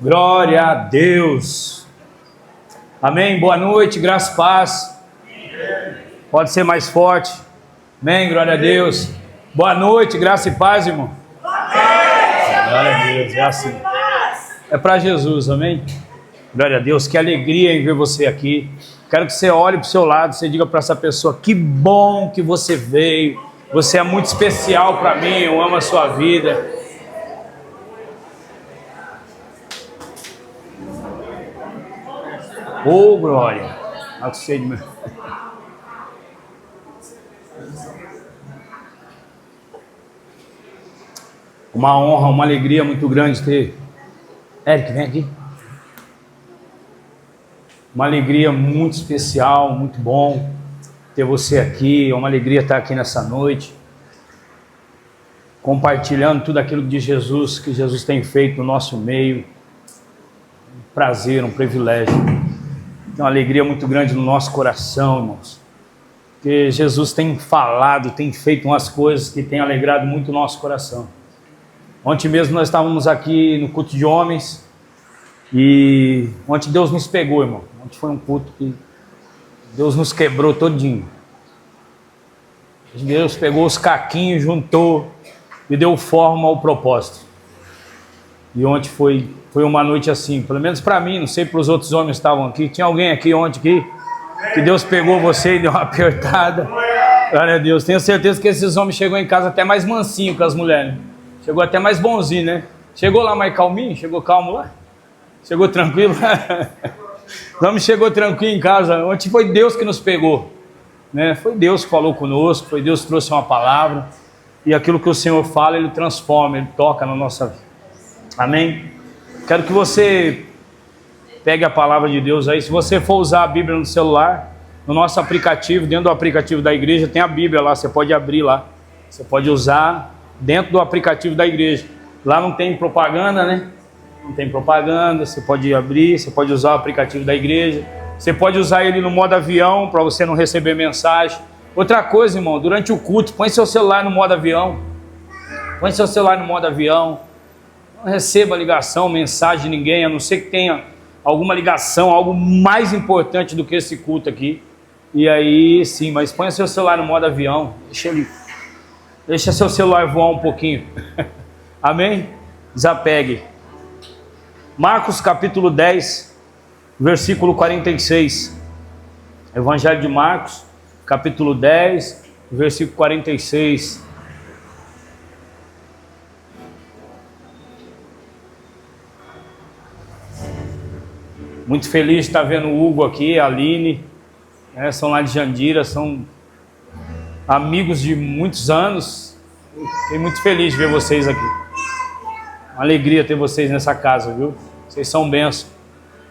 Glória a Deus. Amém. Boa noite, graça e paz. Pode ser mais forte. Amém. Glória a Deus. Boa noite, graça e paz, irmão. Glória a Deus. É assim. É para Jesus, amém. Glória a Deus. Que alegria em ver você aqui. Quero que você olhe para o seu lado, você diga para essa pessoa: que bom que você veio. Você é muito especial para mim. Eu amo a sua vida. Ô, glória! Uma honra, uma alegria muito grande ter... Eric, vem aqui. Uma alegria muito especial, muito bom ter você aqui. É uma alegria estar aqui nessa noite, compartilhando tudo aquilo de Jesus, que Jesus tem feito no nosso meio. Um prazer, um privilégio. Tem uma alegria muito grande no nosso coração, irmãos, porque Jesus tem falado, tem feito umas coisas que tem alegrado muito o nosso coração. Ontem mesmo nós estávamos aqui no culto de homens e ontem Deus nos pegou, irmão. Ontem foi um culto que Deus nos quebrou todinho. Deus pegou os caquinhos, juntou e deu forma ao propósito. E ontem foi uma noite assim, pelo menos para mim, não sei para os outros homens que estavam aqui. Tinha alguém aqui ontem que Deus pegou você e deu uma apertada. Glória a Deus. Tenho certeza que esses homens chegou em casa até mais mansinho que as mulheres. Chegou até mais bonzinho, né? Chegou lá mais calminho? Chegou calmo lá? Chegou tranquilo? O homem chegou tranquilo em casa. Ontem foi Deus que nos pegou, né? Foi Deus que falou conosco, foi Deus que trouxe uma palavra. E aquilo que o Senhor fala, Ele transforma, Ele toca na nossa vida. Amém? Quero que você pegue a palavra de Deus aí. Se você for usar a Bíblia no celular, no nosso aplicativo, dentro do aplicativo da igreja, tem a Bíblia lá, você pode abrir lá. Você pode usar dentro do aplicativo da igreja. Lá não tem propaganda, né? Não tem propaganda, você pode abrir, você pode usar o aplicativo da igreja. Você pode usar ele no modo avião, para você não receber mensagem. Outra coisa, irmão, durante o culto, põe seu celular no modo avião. Põe seu celular no modo avião. Não receba ligação, mensagem de ninguém, a não ser que tenha alguma ligação, algo mais importante do que esse culto aqui. E aí sim, mas põe seu celular no modo avião, deixa seu celular voar um pouquinho. Amém? Desapegue. Marcos capítulo 10, versículo 46. Evangelho de Marcos, capítulo 10, versículo 46. Muito feliz de estar vendo o Hugo aqui, a Aline, né, são lá de Jandira, são amigos de muitos anos. Fiquei muito feliz de ver vocês aqui. Uma alegria ter vocês nessa casa, viu? Vocês são bênção.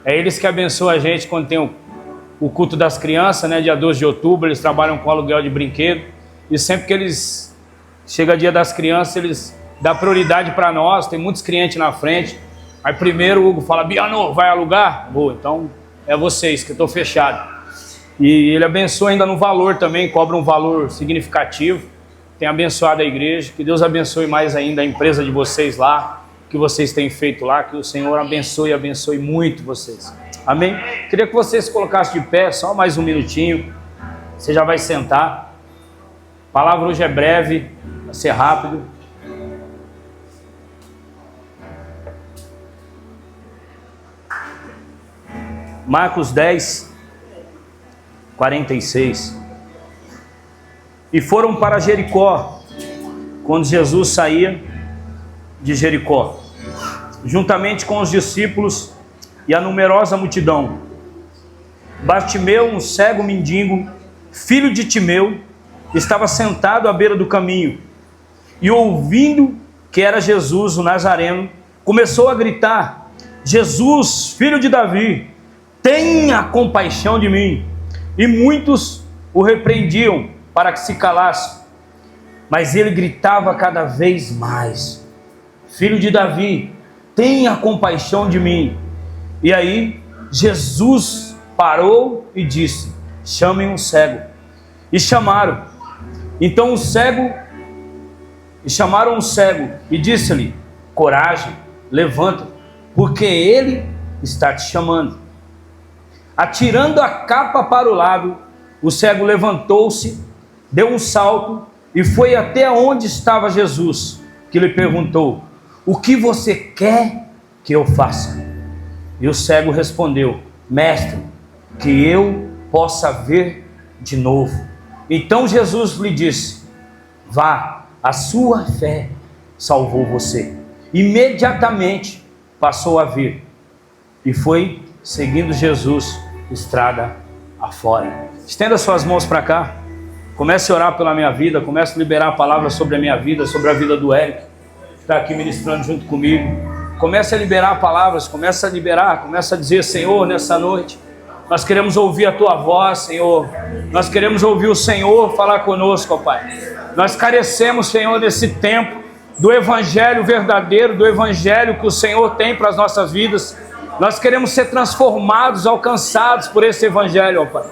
É eles que abençoam a gente quando tem o culto das crianças, né? Dia 12 de outubro, eles trabalham com aluguel de brinquedo. E sempre que eles... Chega dia das crianças, eles dão prioridade para nós, tem muitos clientes na frente. Aí primeiro o Hugo fala: Biano, vai alugar? Boa, então é vocês que eu estou fechado. E ele abençoa ainda no valor também, cobra um valor significativo. Tem abençoado a igreja, que Deus abençoe mais ainda a empresa de vocês lá, que vocês têm feito lá, que o Senhor abençoe e abençoe muito vocês. Amém? Queria que vocês se colocassem de pé, só mais um minutinho, você já vai sentar. A palavra hoje é breve, vai ser rápido. Marcos 10, 46. E foram para Jericó, quando Jesus saía de Jericó, juntamente com os discípulos e a numerosa multidão. Bartimeu, um cego mendigo, filho de Timeu, estava sentado à beira do caminho, e ouvindo que era Jesus, o Nazareno, começou a gritar: Jesus, filho de Davi, tenha compaixão de mim. E muitos o repreendiam para que se calasse, mas ele gritava cada vez mais: Filho de Davi, tenha compaixão de mim. E aí Jesus parou e disse: chamem um cego. E chamaram. Então chamaram um cego e disse-lhe: coragem, levanta, porque Ele está te chamando. Atirando a capa para o lado, o cego levantou-se, deu um salto e foi até onde estava Jesus, que lhe perguntou: o que você quer que eu faça? E o cego respondeu: mestre, que eu possa ver de novo. Então Jesus lhe disse: vá, a sua fé salvou você. Imediatamente passou a ver e foi seguindo Jesus estrada afora. Estenda suas mãos para cá. Comece a orar pela minha vida. Comece a liberar a palavra sobre a minha vida, sobre a vida do Eric, que está aqui ministrando junto comigo. Comece a liberar palavras. Comece a liberar. Comece a dizer: Senhor, nessa noite nós queremos ouvir a Tua voz, Senhor. Nós queremos ouvir o Senhor falar conosco, ó Pai. Nós carecemos, Senhor, desse tempo do Evangelho verdadeiro, do Evangelho que o Senhor tem para as nossas vidas. Nós queremos ser transformados, alcançados por esse Evangelho, ó Pai.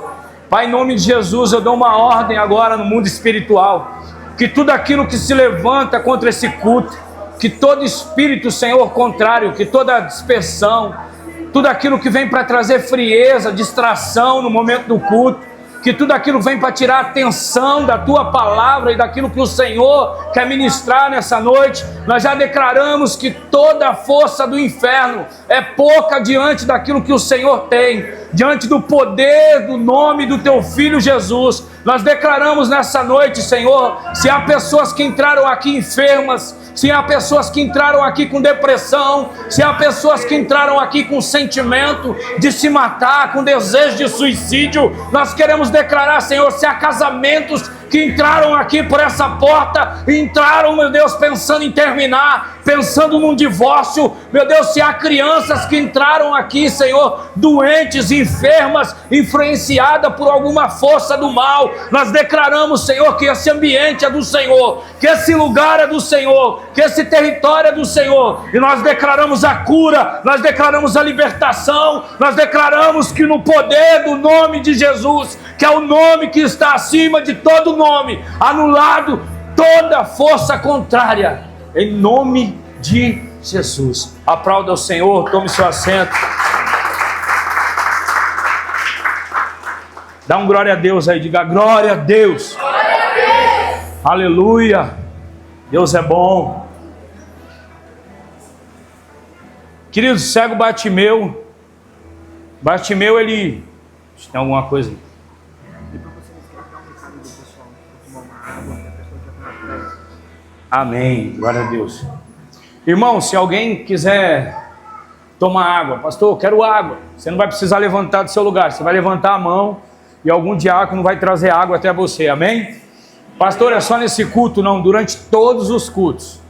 Pai, em nome de Jesus, eu dou uma ordem agora no mundo espiritual, que tudo aquilo que se levanta contra esse culto, que todo espírito, Senhor, contrário, que toda dispersão, tudo aquilo que vem para trazer frieza, distração no momento do culto, que tudo aquilo vem para tirar a atenção da Tua palavra e daquilo que o Senhor quer ministrar nessa noite, nós já declaramos que toda a força do inferno é pouca diante daquilo que o Senhor tem, diante do poder do nome do Teu Filho Jesus. Nós declaramos nessa noite, Senhor, se há pessoas que entraram aqui enfermas, se há pessoas que entraram aqui com depressão, se há pessoas que entraram aqui com sentimento de se matar, com desejo de suicídio, nós queremos declarar, Senhor, se há casamentos que entraram aqui por essa porta, entraram, meu Deus, pensando em terminar, pensando num divórcio, meu Deus, se há crianças que entraram aqui, Senhor, doentes, enfermas, influenciadas por alguma força do mal, nós declaramos, Senhor, que esse ambiente é do Senhor, que esse lugar é do Senhor, que esse território é do Senhor, e nós declaramos a cura, nós declaramos a libertação, nós declaramos que no poder do nome de Jesus, que é o nome que está acima de todo nome, anulado toda força contrária, em nome de Jesus. Aplauda o Senhor, tome seu assento. Dá um glória a Deus aí, diga glória a Deus. Glória a Deus. Aleluia. Deus é bom. Querido, cego Bartimeu, ele... Tem alguma coisa? Amém, glória a Deus. Irmão, se alguém quiser tomar água, pastor, eu quero água, você não vai precisar levantar do seu lugar, você vai levantar a mão e algum diácono vai trazer água até você, amém? Pastor, é só nesse culto? Não, durante todos os cultos,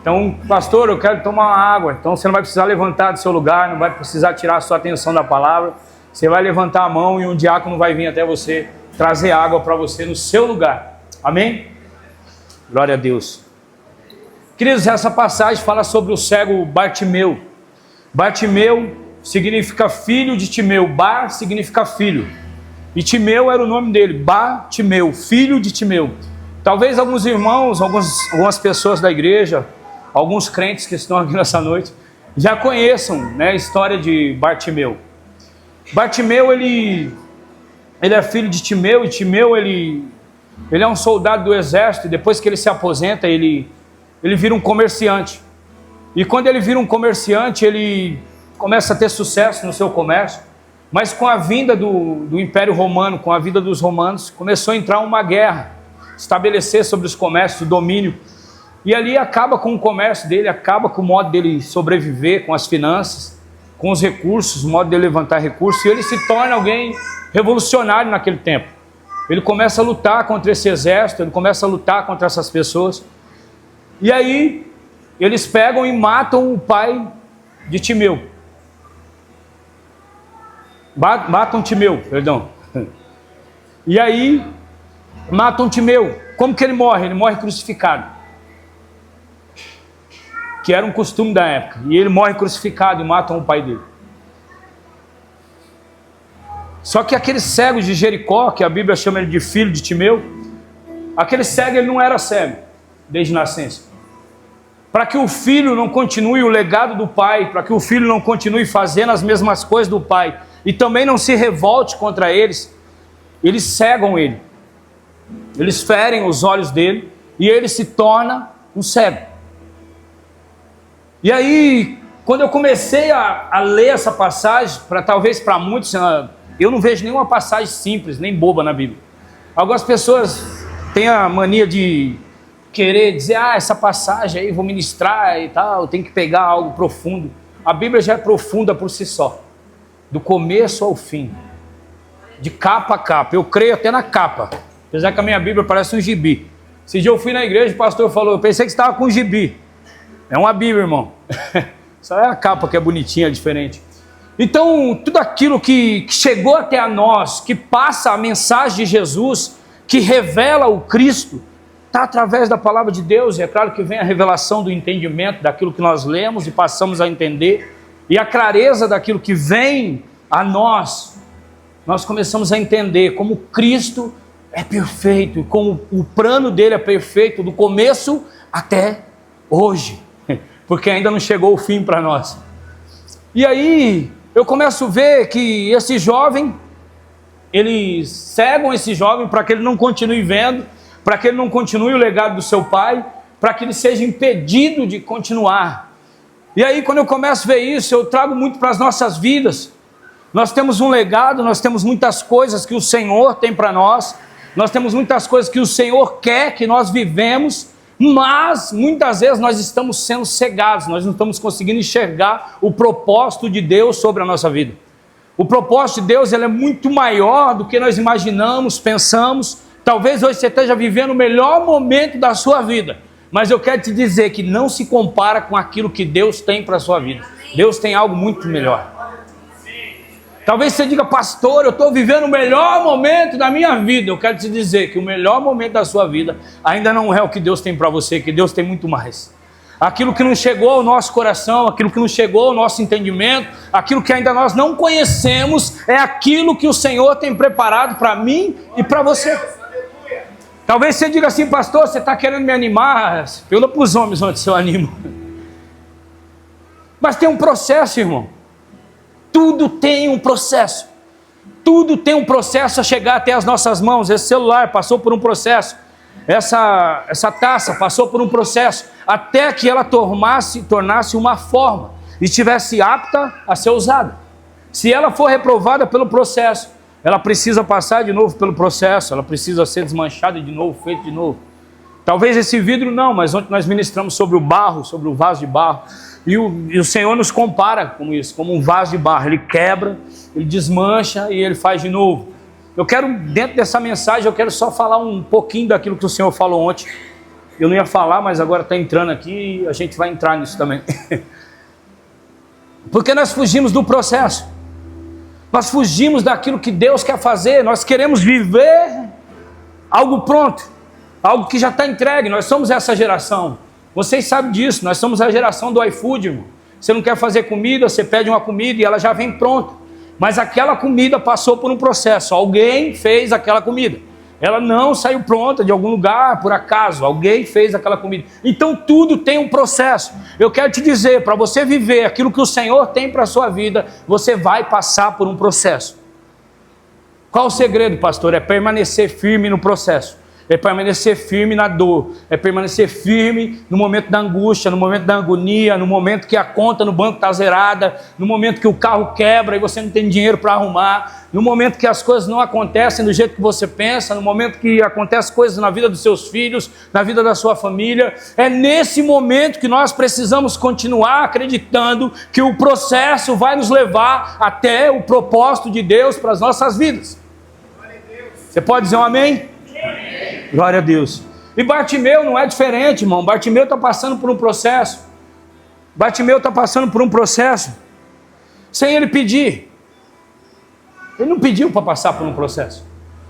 Então, pastor, eu quero tomar uma água, então você não vai precisar levantar do seu lugar, não vai precisar tirar a sua atenção da palavra, você vai levantar a mão e um diácono vai vir até você, trazer água para você no seu lugar, amém? Glória a Deus. Queridos, essa passagem fala sobre o cego Bartimeu. Bartimeu significa filho de Timeu. Bar significa filho. E Timeu era o nome dele. Bartimeu, filho de Timeu. Talvez alguns irmãos, algumas pessoas da igreja, alguns crentes que estão aqui nessa noite, já conheçam, né, a história de Bartimeu. Bartimeu, ele é filho de Timeu, e Timeu, ele é um soldado do exército, e depois que ele se aposenta, ele vira um comerciante. E quando ele vira um comerciante, ele começa a ter sucesso no seu comércio, mas com a vinda do Império Romano, com a vinda dos romanos, começou a entrar uma guerra, estabelecer sobre os comércios o domínio, e ali acaba com o comércio dele, acaba com o modo dele sobreviver, com as finanças, com os recursos, o modo dele levantar recursos, e ele se torna alguém revolucionário naquele tempo. Ele começa a lutar contra esse exército, ele começa a lutar contra essas pessoas. E aí, eles pegam e matam o pai de Timeu. Matam Timeu, perdão. E aí, matam Timeu. Como que ele morre? Ele morre crucificado. Que era um costume da época. E ele morre crucificado e matam o pai dele. Só que aquele cego de Jericó, que a Bíblia chama ele de filho de Timeu, aquele cego, ele não era cego desde nascença. para que o filho não continue o legado do pai, para que o filho não continue fazendo as mesmas coisas do pai, e também não se revolte contra eles, eles cegam ele, eles ferem os olhos dele, e ele se torna um cego. E aí, quando eu comecei a ler essa passagem, talvez para muitos, eu não vejo nenhuma passagem simples, nem boba na Bíblia. Algumas pessoas têm a mania de querer dizer, essa passagem aí, vou ministrar e tal, tem que pegar algo profundo. A Bíblia já é profunda por si só, do começo ao fim, de capa a capa. Eu creio até na capa, apesar que a minha Bíblia parece um gibi. Esse dia eu fui na igreja, o pastor falou, eu pensei que você estava com um gibi. É uma Bíblia, irmão. Só é a capa que é bonitinha, diferente. Então, tudo aquilo que chegou até a nós, que passa a mensagem de Jesus, que revela o Cristo, está através da palavra de Deus. E é claro que vem a revelação do entendimento daquilo que nós lemos e passamos a entender, e a clareza daquilo que vem a nós, nós começamos a entender como Cristo é perfeito, e como o plano dele é perfeito, do começo até hoje, porque ainda não chegou o fim para nós. E aí eu começo a ver que esse jovem, eles cegam esse jovem para que ele não continue vendo, para que ele não continue o legado do seu pai, para que ele seja impedido de continuar. E aí quando eu começo a ver isso, eu trago muito para as nossas vidas. Nós temos um legado, nós temos muitas coisas que o Senhor tem para nós, nós temos muitas coisas que o Senhor quer que nós vivemos, mas muitas vezes nós estamos sendo cegados, nós não estamos conseguindo enxergar o propósito de Deus sobre a nossa vida. O propósito de Deus, ele é muito maior do que nós imaginamos, pensamos. Talvez hoje você esteja vivendo o melhor momento da sua vida, mas eu quero te dizer que não se compara com aquilo que Deus tem para a sua vida. Deus tem algo muito melhor. Talvez você diga, pastor, eu estou vivendo o melhor momento da minha vida. Eu quero te dizer que o melhor momento da sua vida ainda não é o que Deus tem para você, que Deus tem muito mais. Aquilo que não chegou ao nosso coração, aquilo que não chegou ao nosso entendimento, aquilo que ainda nós não conhecemos, é aquilo que o Senhor tem preparado para mim e para você. Talvez você diga assim, pastor, você está querendo me animar? Pergunta para os homens onde eu animo. Mas tem um processo, irmão. Tudo tem um processo. Tudo tem um processo a chegar até as nossas mãos. Esse celular passou por um processo. Essa taça passou por um processo. Até que ela tornasse uma forma e estivesse apta a ser usada. Se ela for reprovada pelo processo, ela precisa passar de novo pelo processo. Ela precisa ser desmanchada de novo, feita de novo. Talvez esse vidro não, mas ontem nós ministramos sobre o barro, sobre o vaso de barro. E o Senhor nos compara com isso, como um vaso de barro. Ele quebra, ele desmancha e ele faz de novo. Eu quero, dentro dessa mensagem, eu quero só falar um pouquinho daquilo que o Senhor falou ontem. Eu não ia falar, mas agora está entrando aqui e a gente vai entrar nisso também. Porque nós fugimos do processo. Nós fugimos daquilo que Deus quer fazer. Nós queremos viver algo pronto, algo que já está entregue. Nós somos essa geração. Vocês sabem disso, nós somos a geração do iFood, irmão. Você não quer fazer comida, você pede uma comida e ela já vem pronta. Mas aquela comida passou por um processo, alguém fez aquela comida. Ela não saiu pronta de algum lugar, por acaso, alguém fez aquela comida. Então tudo tem um processo. Eu quero te dizer, para você viver aquilo que o Senhor tem para a sua vida, você vai passar por um processo. Qual o segredo, pastor? É permanecer firme no processo. É permanecer firme na dor, é permanecer firme no momento da angústia, no momento da agonia, no momento que a conta no banco está zerada, no momento que o carro quebra e você não tem dinheiro para arrumar, no momento que as coisas não acontecem do jeito que você pensa, no momento que acontecem coisas na vida dos seus filhos, na vida da sua família. É nesse momento que nós precisamos continuar acreditando que o processo vai nos levar até o propósito de Deus para as nossas vidas. Você pode dizer um amém? Glória a Deus. E Bartimeu não é diferente, irmão. Bartimeu está passando por um processo. Bartimeu está passando por um processo sem ele pedir. Ele não pediu para passar por um processo.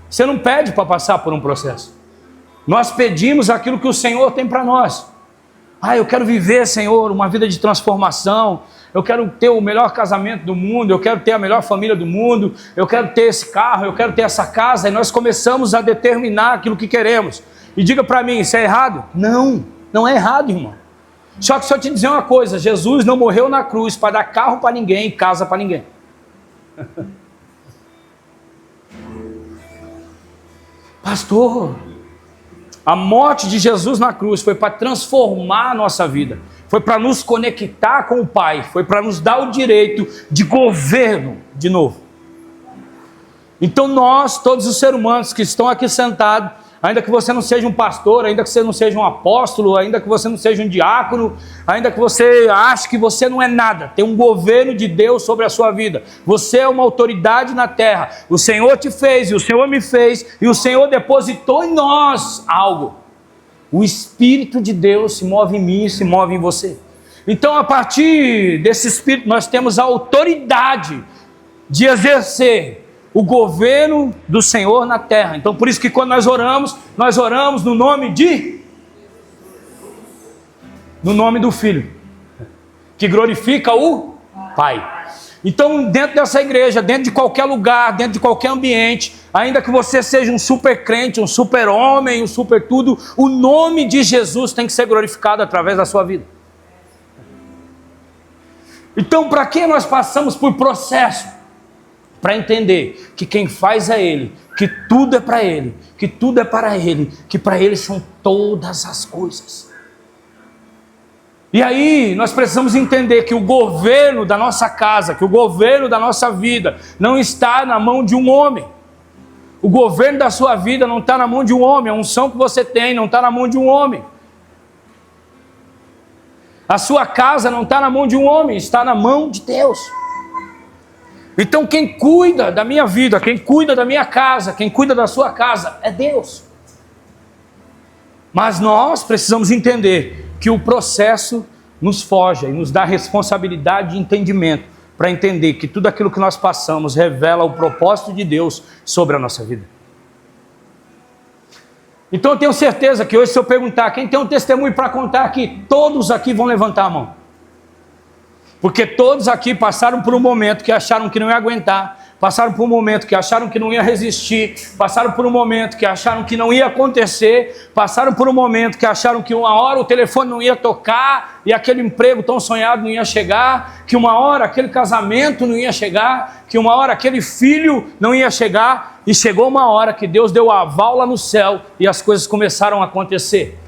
Você não pede para passar por um processo. Nós pedimos aquilo que o Senhor tem para nós. Eu quero viver, Senhor, uma vida de transformação. Eu quero ter o melhor casamento do mundo, eu quero ter a melhor família do mundo, eu quero ter esse carro, eu quero ter essa casa. E nós começamos a determinar aquilo que queremos. E diga para mim, isso é errado? Não, não é errado, irmão. Só que se eu te dizer uma coisa, Jesus não morreu na cruz para dar carro para ninguém e casa para ninguém. Pastor, a morte de Jesus na cruz foi para transformar a nossa vida, foi para nos conectar com o Pai, foi para nos dar o direito de governo de novo. Então nós, todos os seres humanos que estão aqui sentados, ainda que você não seja um pastor, ainda que você não seja um apóstolo, ainda que você não seja um diácono, ainda que você ache que você não é nada, tem um governo de Deus sobre a sua vida. Você é uma autoridade na terra. O Senhor te fez, e o Senhor me fez, e o Senhor depositou em nós algo. O Espírito de Deus se move em mim e se move em você. Então, a partir desse Espírito, nós temos a autoridade de exercer o governo do Senhor na terra. Então, por isso que quando nós oramos no nome do Filho, que glorifica o Pai. Então, dentro dessa igreja, dentro de qualquer lugar, dentro de qualquer ambiente, ainda que você seja um super crente, um super homem, um super tudo, o nome de Jesus tem que ser glorificado através da sua vida. Então, para que nós passamos por processo? Para entender que quem faz é Ele, que tudo é para Ele, que tudo é para Ele, que para Ele são todas as coisas. E aí nós precisamos entender que o governo da nossa casa, que o governo da nossa vida não está na mão de um homem. O governo da sua vida não está na mão de um homem, a unção que você tem não está na mão de um homem. A sua casa não está na mão de um homem, está na mão de Deus. Então quem cuida da minha vida, quem cuida da minha casa, quem cuida da sua casa é Deus. Mas nós precisamos entender que o processo nos forja e nos dá responsabilidade e entendimento para entender que tudo aquilo que nós passamos revela o propósito de Deus sobre a nossa vida. Então eu tenho certeza que hoje, se eu perguntar quem tem um testemunho para contar aqui, todos aqui vão levantar a mão. Porque todos aqui passaram por um momento que acharam que não ia aguentar, passaram por um momento que acharam que não ia resistir, passaram por um momento que acharam que não ia acontecer, passaram por um momento que acharam que uma hora o telefone não ia tocar e aquele emprego tão sonhado não ia chegar, que uma hora aquele casamento não ia chegar, que uma hora aquele filho não ia chegar, e chegou uma hora que Deus deu a aval lá no céu e as coisas começaram a acontecer.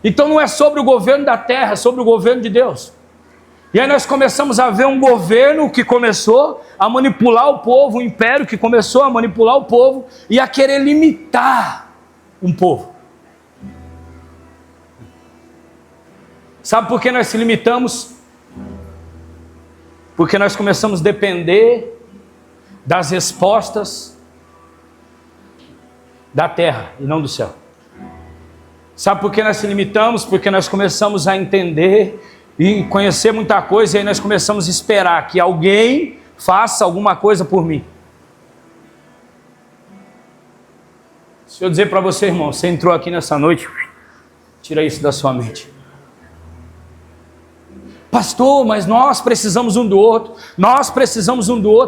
Então não é sobre o governo da terra, é sobre o governo de Deus. E aí nós começamos a ver um governo que começou a manipular o povo, um império que começou a manipular o povo e a querer limitar um povo. Sabe por que nós se limitamos? Porque nós começamos a depender das respostas da terra e não do céu. Sabe por que nós se limitamos? Porque nós começamos a entender e conhecer muita coisa, e aí nós começamos a esperar que alguém faça alguma coisa por mim. Se eu dizer para você, irmão, você entrou aqui nessa noite, tira isso da sua mente. Pastor, mas nós precisamos um do outro,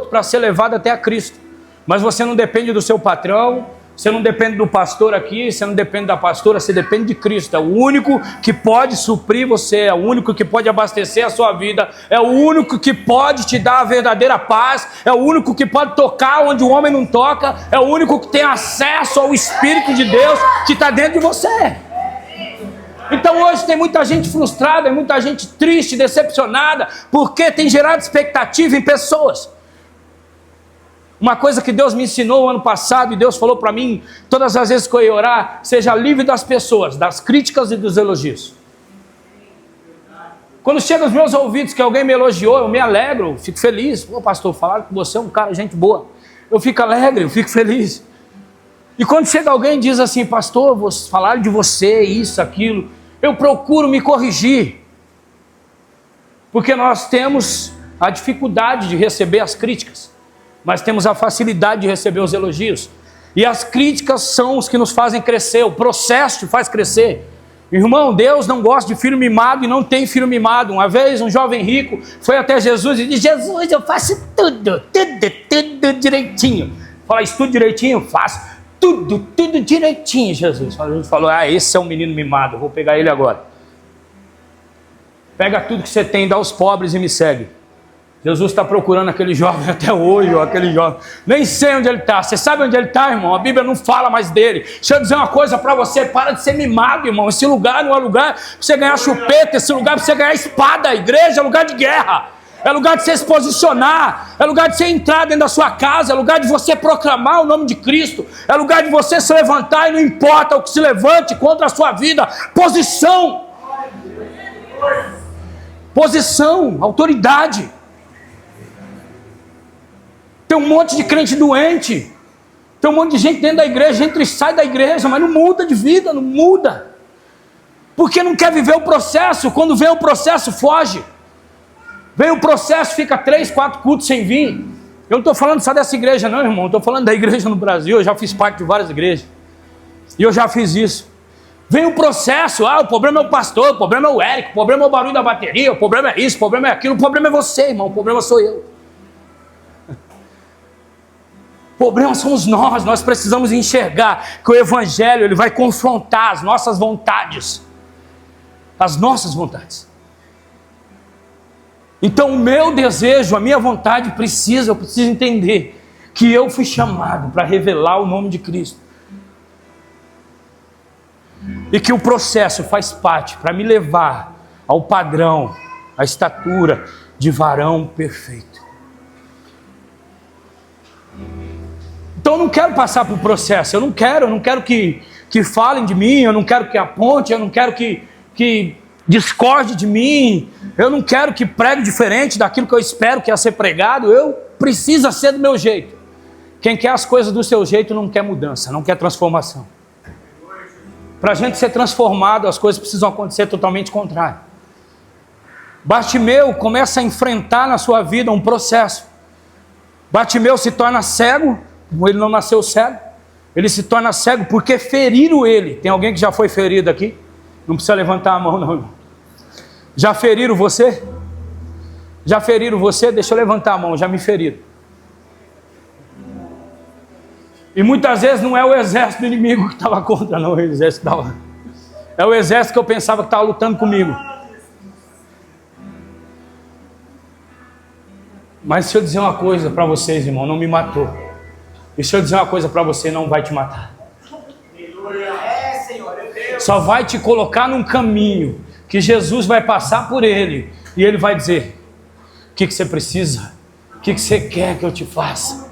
para ser levado até a Cristo. Mas você não depende do seu patrão, você não depende do pastor aqui, você não depende da pastora, você depende de Cristo. É o único que pode suprir você, é o único que pode abastecer a sua vida, é o único que pode te dar a verdadeira paz, é o único que pode tocar onde o homem não toca, é o único que tem acesso ao Espírito de Deus que está dentro de você. Então hoje tem muita gente frustrada, muita gente triste, decepcionada, porque tem gerado expectativa em pessoas. Uma coisa que Deus me ensinou ano passado, e Deus falou para mim, todas as vezes que eu ia orar, seja livre das pessoas, das críticas e dos elogios. Quando chega aos meus ouvidos que alguém me elogiou, eu me alegro, fico feliz. Pô, pastor, falaram que você é um cara, gente boa. Eu fico alegre, eu fico feliz. E quando chega alguém e diz assim, pastor, falaram de você, isso, aquilo, eu procuro me corrigir. Porque nós temos a dificuldade de receber as críticas, mas temos a facilidade de receber os elogios. E as críticas são os que nos fazem crescer, o processo te faz crescer. Irmão, Deus não gosta de filho mimado e não tem filho mimado. Uma vez um jovem rico foi até Jesus e disse, Jesus, eu faço tudo direitinho. Fala, isso tudo direitinho? Faço tudo direitinho, Jesus. Jesus falou, esse é um menino mimado, vou pegar ele agora. Pega tudo que você tem, dá aos pobres e me segue. Jesus está procurando aquele jovem até hoje, ó, aquele jovem. Nem sei onde ele está. Você sabe onde ele está, irmão? A Bíblia não fala mais dele. Deixa eu dizer uma coisa para você. Para de ser mimado, irmão. Esse lugar não é lugar para você ganhar chupeta. Esse lugar é para você ganhar espada. A igreja é lugar de guerra. É lugar de você se posicionar. É lugar de você entrar dentro da sua casa. É lugar de você proclamar o nome de Cristo. É lugar de você se levantar e não importa o que se levante contra a sua vida. Posição. Posição, autoridade. Tem um monte de crente doente. Tem um monte de gente dentro da igreja, entra e sai da igreja, mas não muda de vida, não muda. Porque não quer viver o processo. Quando vem o processo, foge. Vem o processo, fica 3, 4 cultos sem vir. Eu não estou falando só dessa igreja não, irmão. Estou falando da igreja no Brasil. Eu já fiz parte de várias igrejas. E eu já fiz isso. Vem o processo. O problema é o pastor, o problema é o Érico, o problema é o barulho da bateria, o problema é isso, o problema é aquilo. O problema é você, irmão. O problema sou eu. O problema somos nós precisamos enxergar que o Evangelho ele vai confrontar as nossas vontades. As nossas vontades. Então o meu desejo, a minha vontade eu preciso entender que eu fui chamado para revelar o nome de Cristo. E que o processo faz parte para me levar ao padrão, à estatura de varão perfeito. Então eu não quero passar por processo, eu não quero que falem de mim, eu não quero que aponte, eu não quero que discorde de mim, eu não quero que pregue diferente daquilo que eu espero que ia ser pregado, eu preciso ser do meu jeito. Quem quer as coisas do seu jeito não quer mudança, não quer transformação. Para a gente ser transformado, as coisas precisam acontecer totalmente contrário. Bartimeu começa a enfrentar na sua vida um processo. Bartimeu se torna cego. Ele não nasceu cego, ele se torna cego porque feriram ele. Tem alguém que já foi ferido aqui? Não precisa levantar a mão não. Já feriram você? Já feriram você? Deixa eu levantar a mão, já me feriram. E muitas vezes não é o exército do inimigo que estava contra, não, o exército estava... É o exército que eu pensava que estava lutando comigo. Mas deixa eu dizer uma coisa para vocês, irmão, não me matou. Deixa eu dizer uma coisa para você, não vai te matar. Só vai te colocar num caminho que Jesus vai passar por ele e ele vai dizer: o que você precisa? O que você quer que eu te faça?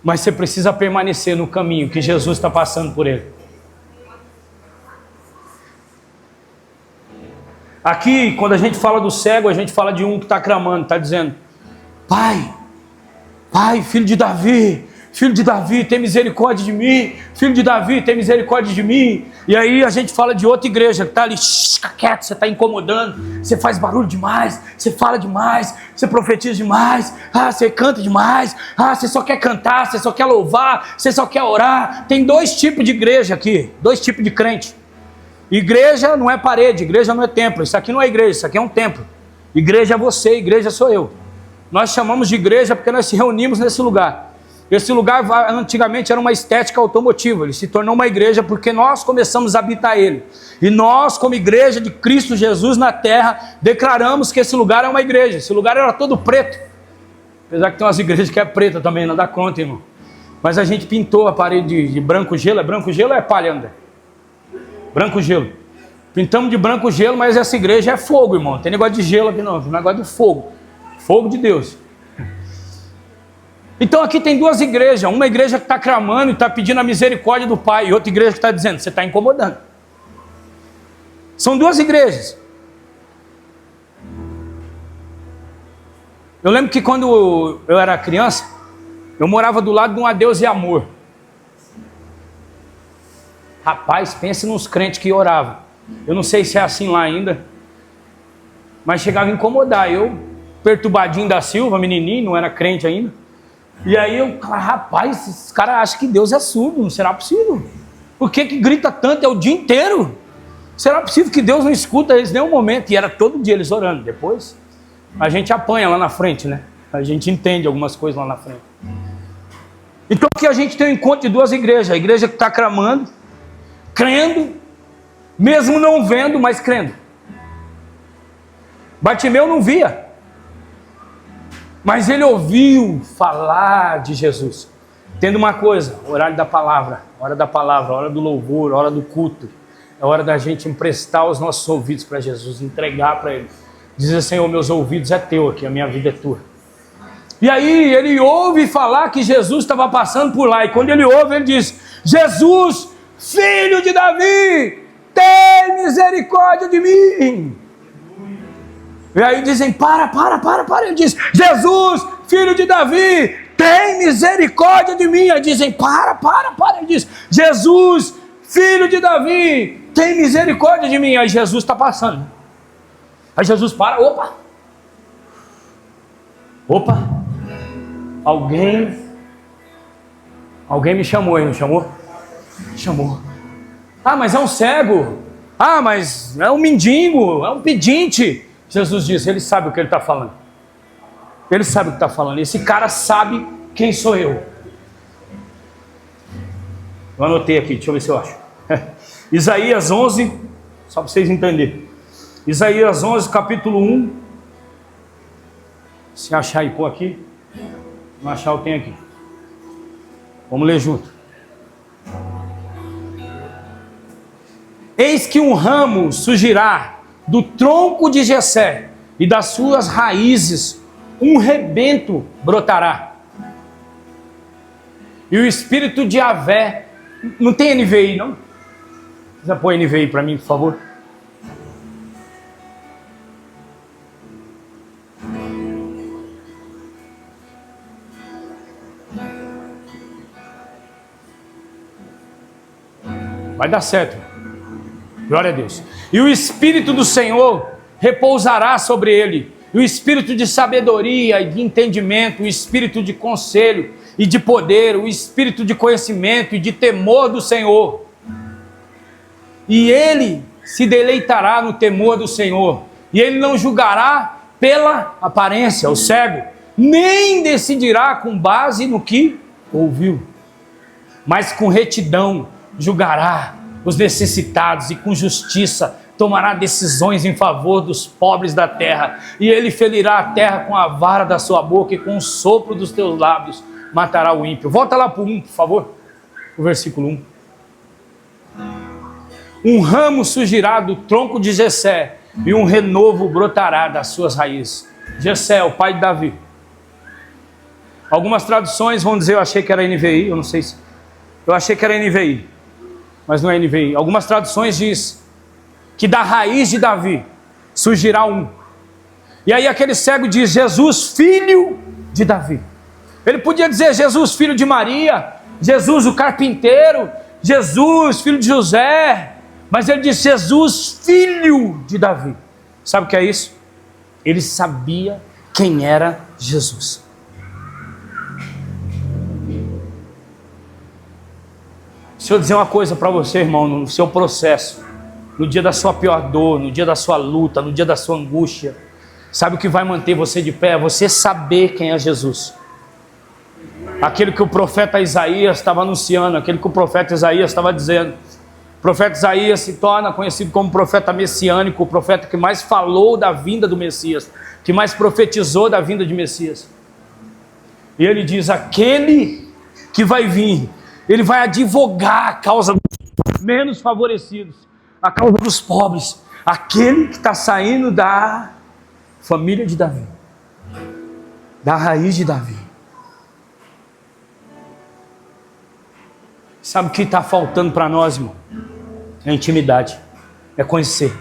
Mas você precisa permanecer no caminho que Jesus está passando por ele. Aqui, quando a gente fala do cego, a gente fala de um que está clamando, está dizendo: Pai, filho de Davi, tem misericórdia de mim. Filho de Davi, tem misericórdia de mim. E aí a gente fala de outra igreja que está ali: fica quieto, você está incomodando, você faz barulho demais, você fala demais, você profetiza demais, você canta demais, você só quer cantar, você só quer louvar, você só quer orar. Tem 2 tipos de igreja aqui, 2 tipos de crente. Igreja não é parede, igreja não é templo. Isso aqui não é igreja, isso aqui é um templo. Igreja é você, igreja sou eu. Nós chamamos de igreja porque nós se reunimos nesse lugar. Esse lugar antigamente era uma estética automotiva. Ele se tornou uma igreja porque nós começamos a habitar ele. E nós, como igreja de Cristo Jesus na terra, declaramos que esse lugar é uma igreja. Esse lugar era todo preto. Apesar que tem umas igrejas que é preta também, não dá conta, irmão. Mas a gente pintou a parede de branco gelo. É branco gelo ou é palha, André? Branco gelo. Pintamos de branco gelo, mas essa igreja é fogo, irmão. Não tem negócio de gelo aqui não, é um negócio de fogo. Fogo de Deus. Então aqui tem 2 igrejas. Uma igreja que está clamando e está pedindo a misericórdia do Pai. E outra igreja que está dizendo: você está incomodando. São 2 igrejas. Eu lembro que quando eu era criança, eu morava do lado de um A Deus e Amor. Rapaz, pense nos crentes que oravam. Eu não sei se é assim lá ainda, mas chegava a incomodar. Eu, perturbadinho da Silva, menininho, não era crente ainda. E aí eu, rapaz, esses caras acham que Deus é surdo, não será possível? Por que grita tanto? É o dia inteiro. Será possível que Deus não escuta eles em nenhum momento? E era todo dia eles orando. Depois a gente apanha lá na frente, né? A gente entende algumas coisas lá na frente. Então aqui a gente tem um encontro de 2 igrejas. A igreja que está clamando, crendo, mesmo não vendo, mas crendo. Bartimeu não via, mas ele ouviu falar de Jesus. Entenda uma coisa: o horário da palavra, hora da palavra, hora do louvor, hora do culto, é hora da gente emprestar os nossos ouvidos para Jesus, entregar para Ele. Dizer: Senhor, meus ouvidos é teu aqui, a minha vida é tua. E aí ele ouve falar que Jesus estava passando por lá, e quando ele ouve, ele diz: Jesus, filho de Davi, tem misericórdia de mim. E aí dizem: para. Ele diz: Jesus, filho de Davi, tem misericórdia de mim. Aí dizem: para. Ele diz: Jesus, filho de Davi, tem misericórdia de mim. Aí Jesus está passando. Aí Jesus para. Opa. Alguém me chamou, não chamou? Chamou. Ah, mas é um cego. Ah, mas é um mendigo, é um pedinte. Jesus disse: ele sabe o que ele está falando. Ele sabe o que está falando. Esse cara sabe quem sou eu. Eu anotei aqui, deixa eu ver se eu acho. Isaías 11, só para vocês entenderem. Isaías 11, capítulo 1. Se achar e pôr aqui. Não achar, eu tenho aqui. Vamos ler junto. Eis que um ramo surgirá do tronco de Jessé, e das suas raízes um rebento brotará. E o Espírito de Yahvé, não tem NVI não? Precisa pôr NVI para mim, por favor. Vai dar certo. Glória a Deus. E o Espírito do Senhor repousará sobre ele. E o Espírito de sabedoria e de entendimento, o Espírito de conselho e de poder, o Espírito de conhecimento e de temor do Senhor. E ele se deleitará no temor do Senhor. E ele não julgará pela aparência, o cego, nem decidirá com base no que ouviu, mas com retidão julgará os necessitados, e com justiça tomará decisões em favor dos pobres da terra. E ele ferirá a terra com a vara da sua boca, e com o sopro dos teus lábios matará o ímpio. Volta lá para o 1, por favor, o versículo 1. Um ramo surgirá do tronco de Jessé, e um renovo brotará das suas raízes. Jessé, o pai de Davi. Algumas traduções vão dizer, eu achei que era NVI, eu não sei se... Eu achei que era NVI, mas não é NVI. Algumas traduções diz que da raiz de Davi surgirá um. E aí aquele cego diz: Jesus, filho de Davi. Ele podia dizer Jesus, filho de Maria, Jesus, o carpinteiro, Jesus, filho de José, mas ele diz Jesus, filho de Davi. Sabe o que é isso? Ele sabia quem era Jesus. Deixa eu dizer uma coisa para você, irmão, no seu processo, no dia da sua pior dor, no dia da sua luta, no dia da sua angústia, sabe o que vai manter você de pé? É você saber quem é Jesus. Aquele que o profeta Isaías estava anunciando, aquele que o profeta Isaías estava dizendo. O profeta Isaías se torna conhecido como profeta messiânico, o profeta que mais falou da vinda do Messias, que mais profetizou da vinda de Messias. E ele diz: aquele que vai vir, ele vai advogar a causa dos menos favorecidos, a causa dos pobres, aquele que está saindo da família de Davi, da raiz de Davi. Sabe o que está faltando para nós, irmão? É intimidade, é conhecer.